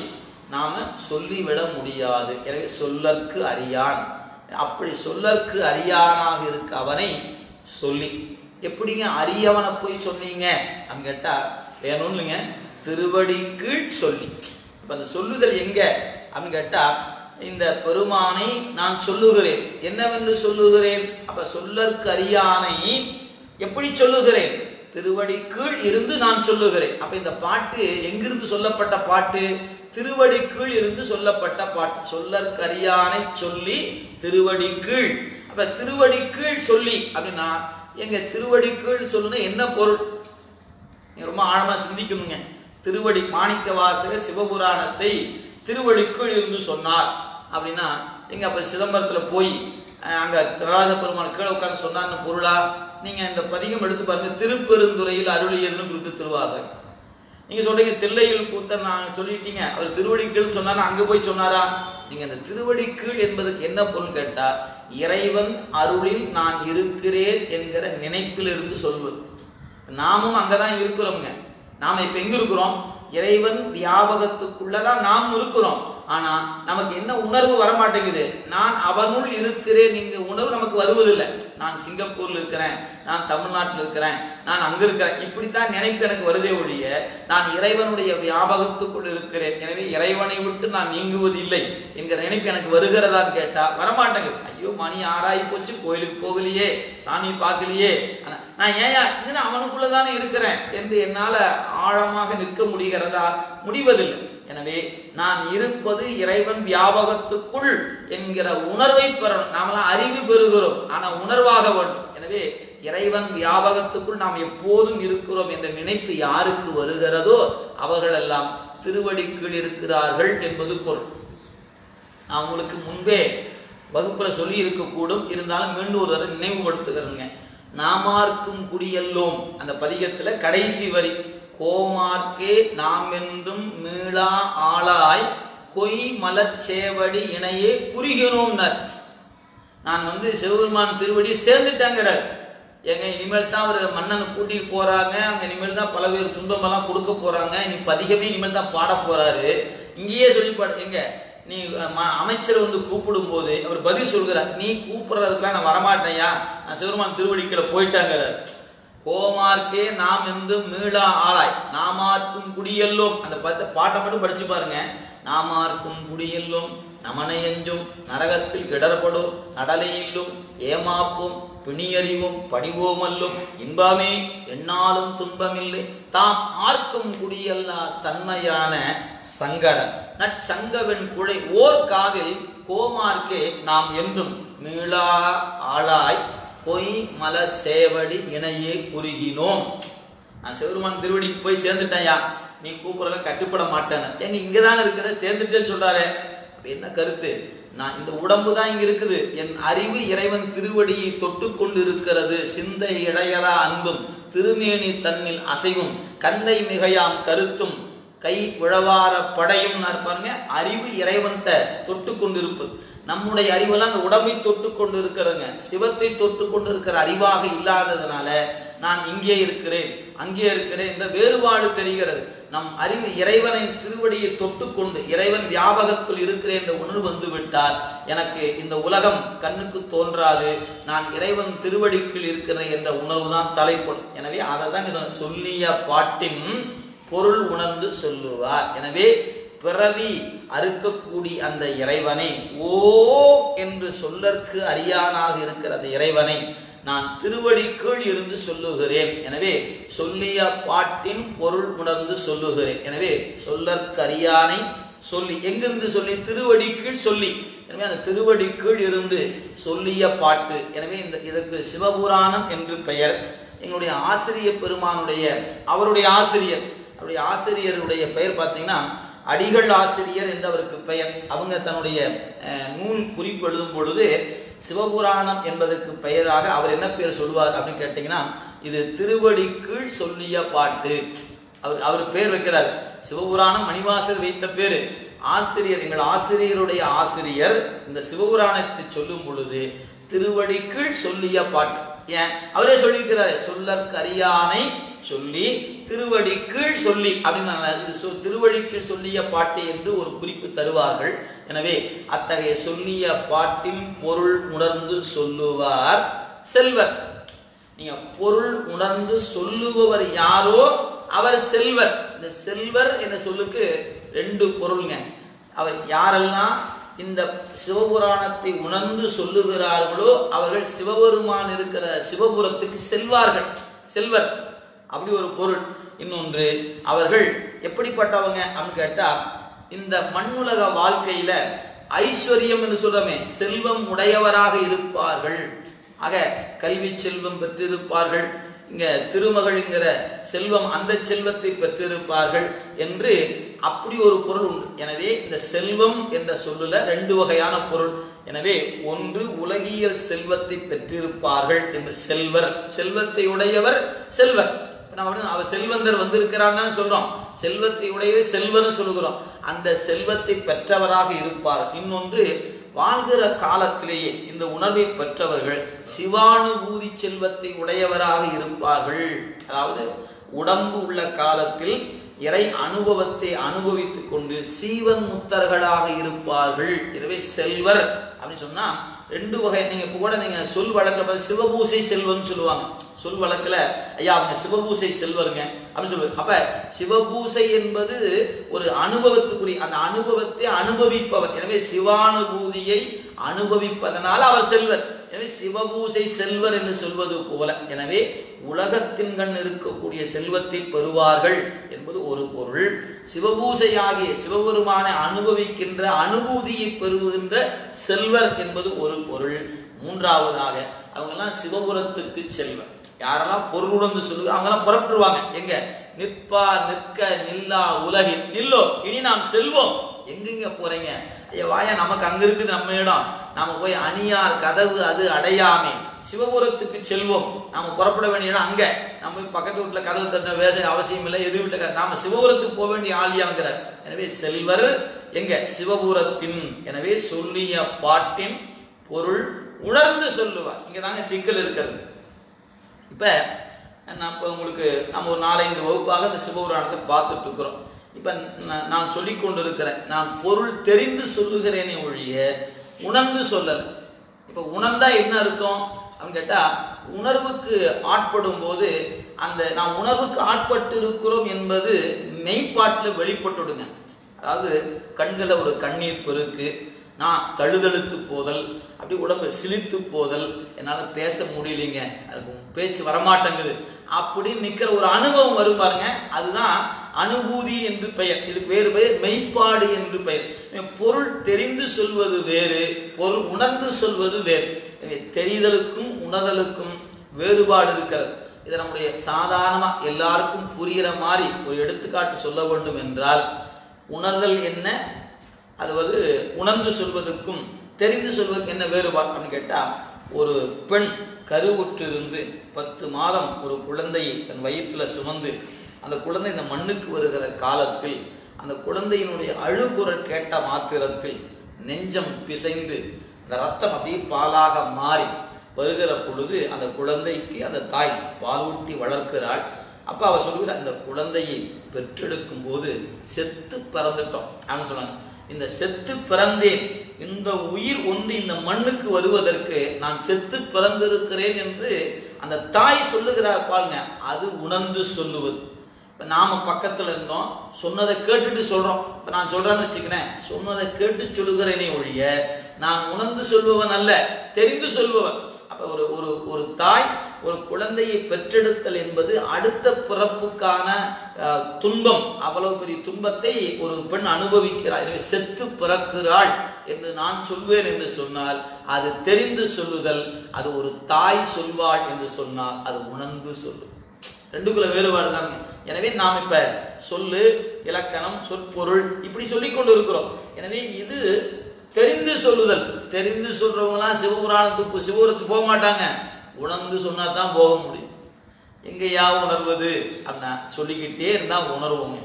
நாம சொல்லிவிட முடியாது. எனவே சொல்லற்கு அறியான். அப்படி சொல்லற்கு அறியானாக இருக்க அவனை சொல்லி எப்படிங்க அரியவனை போய் சொன்னீங்க அப்படின்னு கேட்டா, வேணும் இல்லைங்க, திருவடி கீழ் சொல்லி. இப்ப அந்த சொல்லுதல் எங்க அப்படின்னு கேட்டா, இந்த பெருமானை நான் சொல்லுகிறேன். என்னவென்று சொல்லுகிறேன்? அப்ப சொல்லற்கு அறியானை எப்படி சொல்லுகிறேன்? திருவடி கீழ் இருந்து நான் சொல்லுகிறேன். அப்ப இந்த பாட்டு எங்கிருந்து சொல்லப்பட்ட பாட்டு? திருவடி கீழ் இருந்து சொல்லப்பட்ட பாட்டு. சொல்லற்கு அறியானை சொல்லி திருவடி கீழ். அப்ப திருவடி கீழ் சொல்லி அப்படின்னா எங்க திருவடி கீழ் சொல்லுனா என்ன பொருள்? ரொம்ப ஆழமா சிந்திக்கணுங்க. திருவடி மாணிக்க வாசக சிவபுராணத்தை திருவடி கீழ் இருந்து சொன்னார் அப்படின்னா எங்க அப்ப சிதம்பரத்துல போய் அங்க நடராஜ பெருமான் கீழே உட்கார்ந்து சொன்னார்னு பொருளா? நீங்க இந்த பதிகம் எடுத்து பாருங்க. திருப்பெருந்துறையில் அருளியதுன்னு சொல்லிட்டு திருவாசகம். நீங்க சொல்றீங்க தில்லையில் கூத்தர் நாங்க சொல்லிட்டீங்க, அவர் திருவடி கீழ் சொன்னாரா, அங்க போய் சொன்னாரா? நீங்க அந்த திருவடி கீழ் என்பதுக்கு என்ன பொருள் கேட்டா, இறைவன் அருளில் நான் இருக்கிறேன் என்கிற நினைப்பில் இருந்து சொல்வது. நாமும் அங்கதான் இருக்கிறோம்ங்க. நாம இப்ப எங்க இருக்கிறோம்? இறைவன் வியாபகத்துக்குள்ளதான் நாம் இருக்கிறோம். ஆனா நமக்கு என்ன உணர்வு வரமாட்டேங்குது? நான் அவனுள் இருக்கிறேன் என்கிற உணர்வு நமக்கு வருவதில்லை. நான் சிங்கப்பூர்ல இருக்கிறேன், நான் தமிழ்நாட்டில் இருக்கிறேன், நான் அங்க இருக்கிறேன், இப்படித்தான் நினைப்பு எனக்கு வருதே ஒழிய நான் இறைவனுடைய வியாபகத்துக்குள் இருக்கிறேன், எனவே இறைவனை விட்டு நான் நீங்குவது இல்லை என்கிற நினைப்பு எனக்கு வருகிறதான்னு கேட்டா வரமாட்டேங்குது. ஐயோ மணி 6 போச்சு, கோயிலுக்கு போகலையே, சாமி பார்க்கலையே, நான் ஏன் அவனுக்குள்ளதானே இருக்கிறேன் என்று என்னால ஆழமாக நிற்க முடிகிறதா? முடிவதில்லை. எனவே நான் இருப்பது இறைவன் வியாபகத்துக்குள் என்கிற உணர்வை பெறணும். நாமெல்லாம் அறிவு பெறுகிறோம், ஆனா உணர்வாக வேண்டும். எனவே இறைவன் வியாபகத்துக்குள் நாம் எப்போதும் இருக்கிறோம் என்ற நினைப்பு யாருக்கு வருகிறதோ அவர்களெல்லாம் திருவடி கீழ் இருக்கிறார்கள் என்பது பொருள். நான் உங்களுக்கு முன்பே வகுப்புல சொல்லி இருக்கக்கூடும், இருந்தாலும் மீண்டும் ஒரு தடவை நினைவுபடுத்துகிறேங்க. நாமார்க்கும் குடியல்லோம் அந்த பதிகத்துல கடைசி வரி, கோமார்க்கே நாம் என்றும் மீளா ஆளாய் கொய் மலச்சேவடி இணையே குறுகினோம். நான் சிவபெருமான் திருவடி சேர்ந்துட்டாங்கிறார். எங்க இனிமேல் தான் அவர் மன்னனை கூட்டிட்டு போறாங்க, அங்க இனிமேல் தான் பலவேறு துன்பமெல்லாம் கொடுக்க போறாங்க, இனி பதிகமே இனிமேல் தான் பாட போறாரு. இங்கேயே சொல்லி எங்க நீ அமைச்சரை கூப்பிடும் போது அவர் பதில் சொல்கிறார், நீ கூப்பிடுறதுக்குலாம் நான் வரமாட்டேயா, நான் சிவபெருமான் திருவடிக்கல போயிட்டாங்கிறார். கோமார்க்கே நாம் என்று மீளா ஆளாய் நாமார்க்கும் குடியெல்லோம். அந்த பாட்டை மட்டும் படிச்சு பாருங்க. நாமார்க்கும் குடியெல்லோம் நமனையஞ்சும் நரகத்தில் இடர்படும் நடலையிலும் ஏமாப்போம் பிணியறிவும் படிவோமல்லும் இன்பமே என்னாலும் துன்பமில்லை தாம் ஆர்க்கும் குடியல்லா தன்மையான சங்கரன் நற்சங்கவன் குழை ஓர் காதில் கோமார்க்கே நாம் என்றும் மீளா ஆளாய் பொய் மலர் சேவடி இணையே குறுகினோம். நான் சிவருமான் திருவடிக்கு போய் சேர்ந்துட்டேன்யா, நீ கூப்பிடல கட்டுப்பட மாட்டேன்னு. எங்க இங்கதானே இருக்கிற, சேர்ந்துட்டேன்னு சொல்றாரு. என்ன கருத்து? நான் இந்த உடம்பு தான் இங்க இருக்குது, என் அறிவு இறைவன் திருவடியை தொட்டு கொண்டு இருக்கிறது. சிந்தை இடையரா அன்பும் திருமேனி தன்னில் அசைவும் கந்தை மிகையாம் கருத்தும் கை உழவார படையும் பாருங்க. அறிவு இறைவன்கிட்ட தொட்டு கொண்டு இருப்பது. நம்முடைய அறிவெல்லாம் அந்த உடம்பை தொட்டு கொண்டு இருக்கிறதுங்க. சிவத்தை தொட்டு கொண்டு இருக்கிற அறிவாக இல்லாததுனால நான் இங்கே இருக்கிறேன் அங்கே இருக்கிறேன் என்ற வேறுபாடு தெரிகிறது. நம் அறிவு இறைவனை திருவடியை தொட்டு கொண்டு இறைவன் வியாபகத்தில் இருக்கிறேன் என்ற உணர்வு வந்து விட்டால் எனக்கு இந்த உலகம் கண்ணுக்கு தோன்றாது. நான் இறைவன் திருவடிக்குள் இருக்கிறேன் என்ற உணர்வு தான் தலைப்படும். எனவே அதை தான் சொல்லிய பாட்டின் பொருள் உணர்ந்து சொல்லுவார். எனவே பிறவி அறுக்கக்கூடிய அந்த இறைவனை, ஓ என்று சொல்லற்கு அறியானாக இருக்கிற அந்த இறைவனை நான் திருவடி கீழ் இருந்து சொல்லுகிறேன். எனவே சொல்லிய பாட்டின் பொருள் உணர்ந்து சொல்லுகிறேன். எனவே சொல்லற்கு அறியானை சொல்லி எங்கிருந்து சொல்லி? திருவடி கீழ் சொல்லி. எனவே அந்த திருவடி கீழ் இருந்து சொல்லிய பாட்டு. எனவே இதற்கு சிவபுராணம் என்று பெயர். எங்களுடைய ஆசிரிய பெருமானுடைய அவருடைய ஆசிரியருடைய பெயர் பார்த்தீங்கன்னா அடிகள் ஆசிரியர் என்று அவருக்கு பெயர். அவங்க தன்னுடைய நூல் குறிப்பு எழுதும் பொழுது சிவபுராணம் என்பதற்கு பெயராக அவர் என்ன பெயர் சொல்வார் அப்படின்னு கேட்டீங்கன்னா, இது திருவடி கீழ் சொல்லிய பாட்டு. அவர் பேர் வைக்கிறார். சிவபுராணம் மணிவாசர் வைத்த பேரு. ஆசிரியர், எங்கள் ஆசிரியருடைய ஆசிரியர் இந்த சிவபுராணத்தை சொல்லும் பொழுது திருவடி கீழ் சொல்லிய பாட்டு. ஏன் அவரே சொல்லியிருக்கிறாரு, சொல்லற் கரியானை சொல்லி திருவடி கீழ் சொல்லி அப்படின்னு திருவடி கீழ் சொல்லிய பாட்டு என்று ஒரு குறிப்பு தருவார்கள். எனவே அத்தகைய சொல்லிய பாட்டின் பொருள் உணர்ந்து சொல்லுவார் செல்வர். நீங்க பொருள் உணர்ந்து சொல்லுபவர் யாரோ அவர் செல்வர். இந்த செல்வர் என்ற சொல்லுக்கு ரெண்டு பொருள்ங்க. அவர் யாரெல்லாம் இந்த சிவபுராணத்தை உணர்ந்து சொல்லுகிறார்களோ அவர்கள் சிவபெருமான் இருக்கிற சிவபுரத்துக்கு செல்வார்கள், செல்வர். அப்படி ஒரு பொருள். இன்னொன்று, அவர்கள் எப்படிப்பட்டவங்க அப்படின்னு கேட்டா, இந்த மண்ணுலக வாழ்க்கையில ஐஸ்வர்யம் என்று சொல்றமே, செல்வம் உடையவராக இருப்பார்கள். ஆக கல்வி செல்வம் பெற்றிருப்பார்கள், இங்க திருமகள்ங்கிற செல்வம் அந்த செல்வத்தை பெற்றிருப்பார்கள் என்று அப்படி ஒரு பொருள் உண்டு. எனவே இந்த செல்வம் என்ற சொல்லுல ரெண்டு வகையான பொருள். எனவே ஒன்று உலகியல் செல்வத்தை பெற்றிருப்பார்கள் என்று செல்வர், செல்வத்தை உடையவர் செல்வர். அவர் செல்வந்தர் வந்திருக்கிறான்னு சொல்றோம், செல்வத்தை உடையவே செல்வன்னு சொல்லுகிறோம். அந்த செல்வத்தை பெற்றவராக இருப்பார். இன்னொன்று, வாழ்கிற காலத்திலேயே இந்த உணர்வை பெற்றவர்கள் சிவானுபூதி செல்வத்தை உடையவராக இருப்பார்கள். அதாவது உடம்பு உள்ள காலத்தில் இறை அனுபவத்தை அனுபவித்துக் கொண்டு சீவன் முத்தர்களாக இருப்பார்கள். எனவே செல்வர் அப்படின்னு சொன்னா ரெண்டு வகை. நீங்க கூட நீங்க சொல் வழக்கில் சிவபூசை செல்வம்னு சொல்லுவாங்க. சொல் வழக்கில் ஐயா அவங்க சிவபூசை செல்வருங்க அப்படின்னு சொல்லுவாங்க. அப்ப சிவபூசை என்பது ஒரு அனுபவத்துக்குரிய, அந்த அனுபவத்தை அனுபவிப்பவர். எனவே சிவானுபூதியை அனுபவிப்பதனால் அவர் செல்வர். எனவே சிவபூசை செல்வர் என்று சொல்வது போல, எனவே உலகத்தின் கண் இருக்கக்கூடிய செல்வத்தை பெறுவார்கள் என்பது ஒரு பொருள். சிவபூசையாகிய சிவபெருமானை அனுபவிக்கின்ற அனுபூதியை பெறுகின்ற செல்வர் என்பது ஒரு பொருள். மூன்றாவதாக அவங்கெல்லாம் சிவபுரத்துக்கு செல்வர். யாரெல்லாம் பொருளுடன் சொல்லுங்க அவங்கெல்லாம் புறப்படுவாங்க. எங்க? நிற்பா நிற்க நில்லா உலகில் நில்லோ இனி நாம் செல்வோம். எங்கெங்க போறீங்க? ஐயா வாயா, நமக்கு அங்க இருக்குது நம்ம இடம், நாம போய் அணியார் கதவு அது அடையாமே சிவபுரத்துக்கு செல்வோம். நாம புறப்பட வேண்டிய இடம் அங்க. நம்ம போய் பக்கத்து வீட்டுல கதவு தட்ட வேச அவசியம் இல்லை, எது வீட்டுல நாம சிவபுரத்துக்கு போக வேண்டிய ஆளியாங்கிறார். எனவே செல்வர் எங்க? சிவபுரத்தின். எனவே சொல்லிய பாட்டின் பொருள் உணர்ந்து சொல்லுவார். இங்க தாங்க சிக்கல் இருக்கிறது. இப்ப நான் இப்போ உங்களுக்கு நம்ம ஒரு 4-5 வகுப்பாக இந்த சிவபுராணத்தை பார்த்துட்டு இருக்கிறோம். இப்ப நான் சொல்லி கொண்டு இருக்கிறேன், நான் பொருள் தெரிந்து சொல்லுகிறேனே ஒழிய உணர்ந்து சொல்லலை. இப்ப உணர்ந்தா என்ன அர்த்தம் அப்படின்னு கேட்டா, உணர்வுக்கு ஆட்படும் போது அந்த நாம் உணர்வுக்கு ஆட்பட்டு இருக்கிறோம் என்பது மெய்ப்பாட்டில் வெளிப்பட்டுடுங்க. அதாவது கண்களை ஒரு கண்ணீர் பெருக்கு, நான் தழுதழுத்து போதல், அப்படி உடம்பு சிலித்து போதல், என்னால் பேச முடியலைங்க, அதுக்கு பேச்சு வரமாட்டேங்குது அப்படின்னு நிற்கிற ஒரு அனுபவம் வரும் பாருங்க, அதுதான் அனுபூதி என்று பெயர். இதுக்கு வேறு பெயர் மெய்ப்பாடு என்று பெயர். பொருள் தெரிந்து சொல்வது வேறு, பொருள் உணர்ந்து சொல்வது வேறு. தெரிதலுக்கும் உணர்தலுக்கும் வேறுபாடு இருக்கிறது. இதை நம்முடைய சாதாரணமாக எல்லாருக்கும் புரிகிற மாதிரி ஒரு எடுத்துக்காட்டு சொல்ல வேண்டும் என்றால், உணர்தல் என்ன, அதாவது உணர்ந்து சொல்வதற்கும் தெரிந்து சொல்வதற்கு என்ன வேறுபாடு அப்படின்னு கேட்டால், ஒரு பெண் கருவுற்றிருந்து 10 மாதம் ஒரு குழந்தையை தன் வயிற்றில் சுமந்து அந்த குழந்தை இந்த மண்ணுக்கு வருகிற காலத்தில் அந்த குழந்தையினுடைய அழுகுரல் கேட்ட மாத்திரத்தில் நெஞ்சம் பிசைந்து அந்த ரத்தம் அப்படியே பாலாக மாறி வருகிற பொழுது அந்த குழந்தைக்கு அந்த தாய் பாலூட்டி வளர்க்கிறாள். அப்போ அவ சொல்லுகிற இந்த குழந்தையை பெற்றெடுக்கும் போது செத்து பிறந்துட்டோம் அப்படின்னு சொன்னாங்க. இந்த செத்து பிறந்தேன், இந்த உயிர் ஒன்று இந்த மண்ணுக்கு வருவதற்கு நான் செத்து பிறந்திருக்கிறேன் என்று அந்த தாய் சொல்லுகிறார் பாருங்க. அது உணர்ந்து சொல்லுவது. இப்போ நாம பக்கத்தில் இருந்தோம், சொன்னதை கேட்டுட்டு சொல்றோம். இப்போ நான் சொல்றேன்னு வச்சுக்கிறேன், சொன்னதை கேட்டு சொல்லுகிறேனே ஒழிய நான் உணர்ந்து சொல்பவன் அல்ல, தெரிந்து சொல்பவன். அப்போ ஒரு தாய் ஒரு குழந்தையை பெற்றெடுத்தல் என்பது அடுத்த பிறப்புக்கான துன்பம், அவ்வளவு பெரிய துன்பத்தை ஒரு பெண் அனுபவிக்கிறாள். எனவே செத்து பிறக்கிறாள் என்று நான் சொல்வேன் என்று சொன்னால் அது தெரிந்து சொல்லுதல், அது ஒரு தாய் சொல்வாள் என்று சொன்னால் அது உணர்ந்து சொல்லு. ரெண்டுக்குள்ள வேறுபாடு தாங்க. எனவே நாம் இப்ப சொல்லு, இலக்கணம், சொற்பொருள் இப்படி சொல்லிக் கொண்டு இருக்கிறோம். எனவே இது தெரிந்து சொல்லுதல். தெரிந்து சொல்றவங்களாம் சிவபுராணத்துக்கு சிவபுரத்துக்கு போக மாட்டாங்க, உணர்ந்து சொன்னா தான் போக முடியும். எங்கேயா உணர்வது அப்படின்னா சொல்லிக்கிட்டே இருந்தா உணர்வோங்க.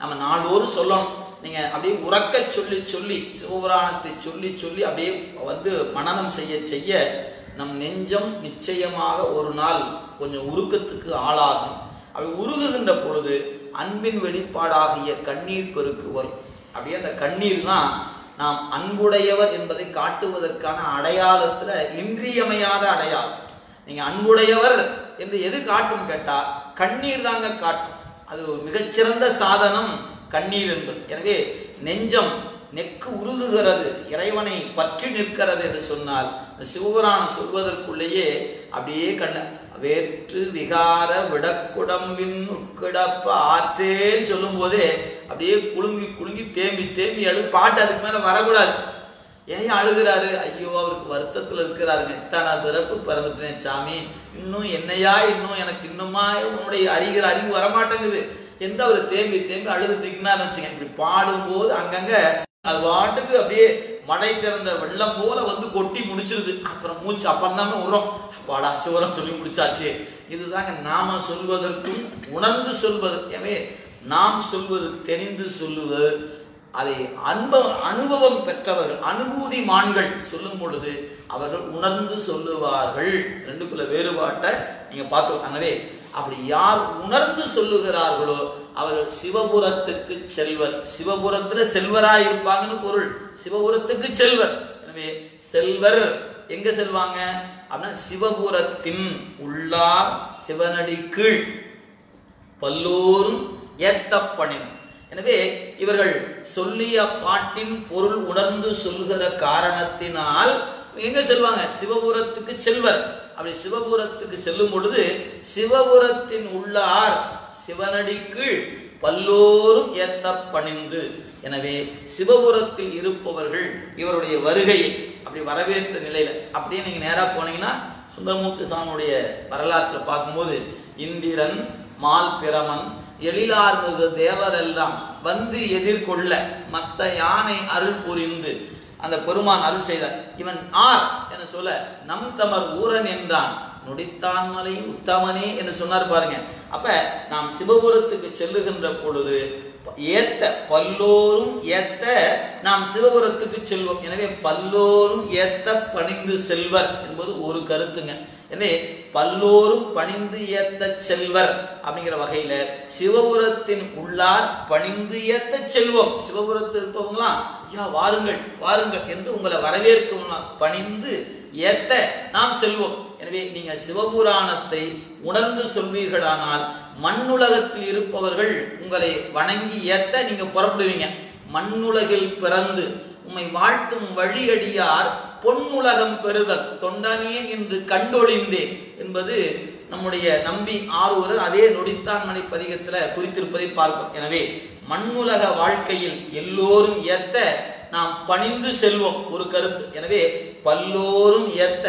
நம்ம நாளோடு சொல்லணும். நீங்க அப்படியே உறக்க சொல்லி சொல்லி சிவபுராணத்தை சொல்லி சொல்லி அப்படியே வந்து மனனம் செய்ய செய்ய நம் நெஞ்சம் நிச்சயமாக ஒரு நாள் கொஞ்சம் உருக்கத்துக்கு ஆளாகும். அப்படி உருகுகின்ற பொழுது அன்பின் வெளிப்பாடாகிய கண்ணீர் பெருக்கு வரும். அப்படியே அந்த கண்ணீர்லாம் நாம் அன்புடையவர் என்பதை காட்டுவதற்கான அடையாளத்துல இன்றியமையாத அடையாளம். நீங்க அன்புடையவர் என்று எது காட்டும் கேட்டா கண்ணீர் தாங்க காட்டும். அது ஒரு மிகச்சிறந்த சாதனம் கண்ணீர் என்பது. எனவே நெஞ்சம் நெக்கு உருகுகிறது, இறைவனை பற்றி நிற்கிறது என்று சொன்னால் சிவபுராணம் சொல்வதற்குள்ளேயே அப்படியே கண்ண வேற்று விகார விடக்குடம்பின் உட்கிடப்ப ஆற்றேன்னு சொல்லும் போதே அப்படியே குலுங்கி குலுங்கி தேம்பி தேம்பி அழுது. பாட்டு அதுக்கு மேல வரக்கூடாது. ஏன் அழுகிறாரு? ஐயோ அவருக்கு வருத்தத்துல இருக்கிறாருங்க. இத்தனை பிறப்பு பிறந்துட்டேன் சாமி, இன்னும் என்னையா, இன்னும் எனக்கு இன்னுமா உன்னுடைய அறிவு வரமாட்டேங்குது என்று அவர் தேம்பி தேம்பி அழுதுட்டீங்கன்னு வச்சுங்க. இப்படி பாடும்போது அங்கங்க அது பாட்டுக்கு அப்படியே மழை திறந்த வெள்ளம் போல வந்து கொட்டி முடிச்சிருது. அப்புறம் மூச்சு அப்பந்தாமே விடுறோம், அப்பாடா சிவரம் சொல்லி முடிச்சாச்சு. இதுதாங்க நாம சொல்வதற்கும் உணர்ந்து சொல்வது. எனவே நாம் சொல்வது தெரிந்து சொல்லுவது, அதை அனுபவம் பெற்றவர்கள் அனுபூதி மான்கள் சொல்லும் பொழுது அவர்கள் உணர்ந்து சொல்லுவார்கள். ரெண்டுக்குள்ள வேறுபாட்டை நீங்க பார்த்து. எனவே அப்படி யார் உணர்ந்து சொல்லுகிறார்களோ அவர்கள் சிவபுரத்துக்கு செல்வர். சிவபுரத்துல செல்வராய் இருப்பாங்கன்னு பொருள். சிவபுரத்துக்கு செல்வர். எனவே செல்வர் எங்க செல்வாங்க அப்படின்னா சிவபுரத்தின் உள்ளார் சிவனடி கீழ் பல்லோரும் ஏத்தப்பணின். எனவே இவர்கள் சொல்லிய பாட்டின் பொருள் உணர்ந்து சொல்கிற காரணத்தினால் எங்க செல்வாங்க? சிவபுரத்துக்கு செல்வர். அப்படி சிவபுரத்துக்கு செல்லும் பொழுது சிவபுரத்தின் உள்ளார் சிவனடி கீழ் பல்லோரும் ஏத்த பணிந்து. எனவே சிவபுரத்தில் இருப்பவர்கள் இவருடைய வருகையை அப்படி வரவேற்ற நிலையில அப்படியே நீங்க நேரா போனீங்கன்னா சுந்தரமூர்த்தி சாமியுடைய வரலாற்றை பார்க்கும்போது இந்திரன் மால் பிரமன் எழிலார் மிகு தேவரெல்லாம் வந்து எதிர்கொள்ள மத்த யானை அருள் புரிந்து அந்த பெருமான் அருள் செய்தார். இவன் ஆர் என சொல்ல நம் தமர் ஊரன் என்றான் நொடித்தான் மலை உத்தமனே என்று சொன்னார் பாருங்க. அப்ப நாம் சிவபுரத்துக்கு செல்லுகின்ற பொழுது ஏத்த பல்லோரும் ஏத்த நாம் சிவபுரத்துக்கு செல்வோம். எனவே பல்லோரும் ஏத்த பணிந்து செல்வர் என்பது ஒரு கருத்துங்க. எனவே பல்லோரும் பணிந்து ஏத்த செல்வர் அப்படிங்கிற வகையில சிவபுரத்தின் உள்ளார் பணிந்து ஏத்த செல்வோம். சிவபுரத்தில் இருப்பவங்களாம் ஐயா வாருங்கள் வாருங்கள் என்று உங்களை வரவேற்கும் பணிந்து ஏத்த நாம் செல்வோம். எனவே நீங்க சிவபுராணத்தை உணர்ந்து சொல்வீர்களானால் மண்ணுலகத்தில் இருப்பவர்கள் உங்களை வணங்கி ஏத்த நீங்க புறப்படுவீங்க. மண்ணுலகில் பிறந்து உம்மை வாழ்த்தும் வழியடியார் பொன்னுலகம் பெறுதல் தொண்டனேன் என்று கண்டொழிந்தேன் என்பது நம்முடைய நம்பி ஆரூரர் அதே நொடித்தான் மணி பதிகத்துல குறித்திருப்பதை பார்ப்போம். எனவே மண்ணுலக வாழ்க்கையில் எல்லோரும் ஏத்த நாம் பணிந்து செல்வோம் ஒரு கருத்து. எனவே பல்லோரும் ஏத்த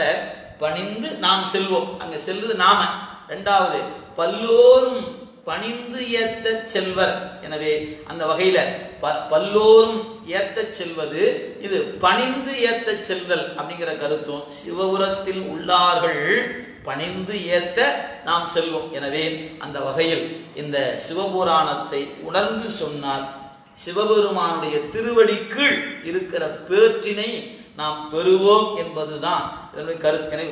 பணிந்து நாம் செல்வோம். அங்க செல்வது நாம. இரண்டாவது பல்லோரும் பணிந்து ஏத்த செல்வர். எனவே அந்த வகையில பல்லோரும் ஏத்த செல்வது இது பணிந்து ஏத்த செல்தல் அப்படிங்கிற கருத்தும் சிவபுரத்தில் உள்ளார்கள் பணிந்து ஏத்த நாம் செல்வோம். எனவே அந்த வகையில் இந்த சிவபுராணத்தை உணர்ந்து சொன்னால் சிவபெருமானுடைய திருவடி கீழ் இருக்கிற பேற்றினை நாம் பெறுவோம் என்பதுதான் இதனுடைய கருத்து. எனவே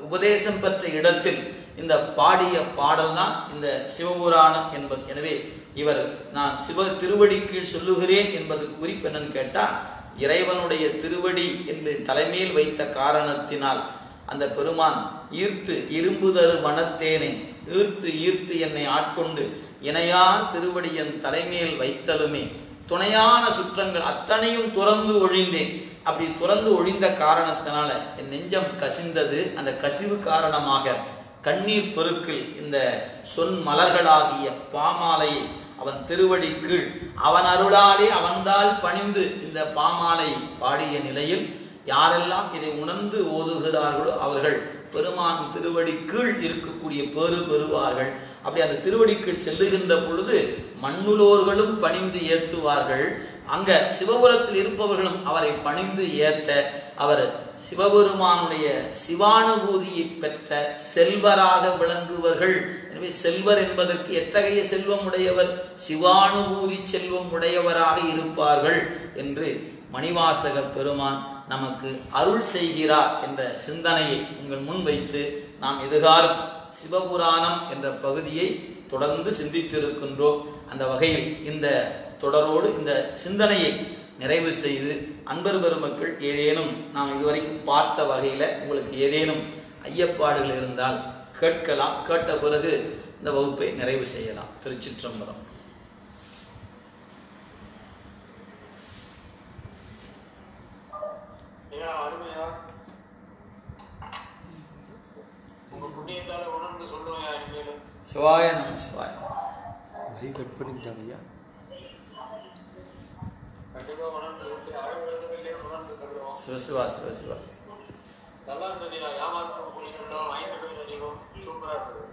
உபதேசம் பெற்ற இடத்தில் இந்த பாடிய பாடல் தான் இந்த சிவபுராணம் என்பது. எனவே இவர் நான் சிவ திருவடி கீழ் சொல்லுகிறேன் என்பதுக்கு குறிப்பு என்னன்னு கேட்டா இறைவனுடைய திருவடி என்று தலைமையில் வைத்த காரணத்தினால் அந்த பெருமான் ஈர்த்து இரும்பு தரு மனத்தேனை ஈர்த்து ஈர்த்து என்னை ஆட்கொண்டு இணையா திருவடி என் தலைமையில் வைத்தலுமே துணையான சுற்றங்கள் அத்தனையும் துறந்து ஒழிந்தேன். அப்படி துறந்து ஒழிந்த காரணத்தினால என் நெஞ்சம் கசிந்தது. அந்த கசிவு காரணமாக கண்ணீர் பெருக்கில் இந்த சொன் மலர்களாகிய பாமாலையை அவன் திருவடி கீழ் அவன் அருளாலே அவன்தால் பணிந்து இந்த பாமாலை பாடிய நிலையில் யாரெல்லாம் இதை உணர்ந்து ஓதுகிறார்களோ அவர்கள் பெருமான் திருவடி கீழ் இருக்கக்கூடிய பேறு பெறுவார்கள். அப்படி அந்த திருவடி கீழ் செல்லுகின்ற பொழுது மண்ணுலோர்களும் பணிந்து ஏத்துவார்கள். அங்க சிவபுரத்தில் இருப்பவர்களும் அவரை பணிந்து ஏத்த அவர் சிவபெருமானுடைய சிவானுபூதியை பெற்ற செல்வராக விளங்குவர்கள். எனவே செல்வர் என்பதற்கு எத்தகைய செல்வம் உடையவர்? சிவானுபூதி செல்வம் உடையவராக இருப்பார்கள் என்று மணிவாசக பெருமான் நமக்கு அருள் செய்கிறார் என்ற சிந்தனையை உங்கள் முன் வைத்து நாம் எதிர்காலம் சிவபுராணம் என்ற பகுதியை தொடர்ந்து சிந்தித்திருக்கின்றோம். அந்த வகையில் இந்த தொடரோடு இந்த சிந்தனையை நிறைவு செய்து அன்பர் பெருமக்கள் ஏதேனும் நாம் இதுவரைக்கும் பார்த்த வகையில் உங்களுக்கு ஏதேனும் ஐயப்பாடுகள் இருந்தால் கேட்கலாம். கேட்ட பிறகு இந்த வகுப்பை நிறைவு செய்யலாம். திருச்சிற்றம்பலம். சிவாய நம சிவாய. கட் பண்ணிட்டாங்க. சிவசிவா சிவசிவா. நல்லா இருந்தது. சூப்பரா இருக்குது.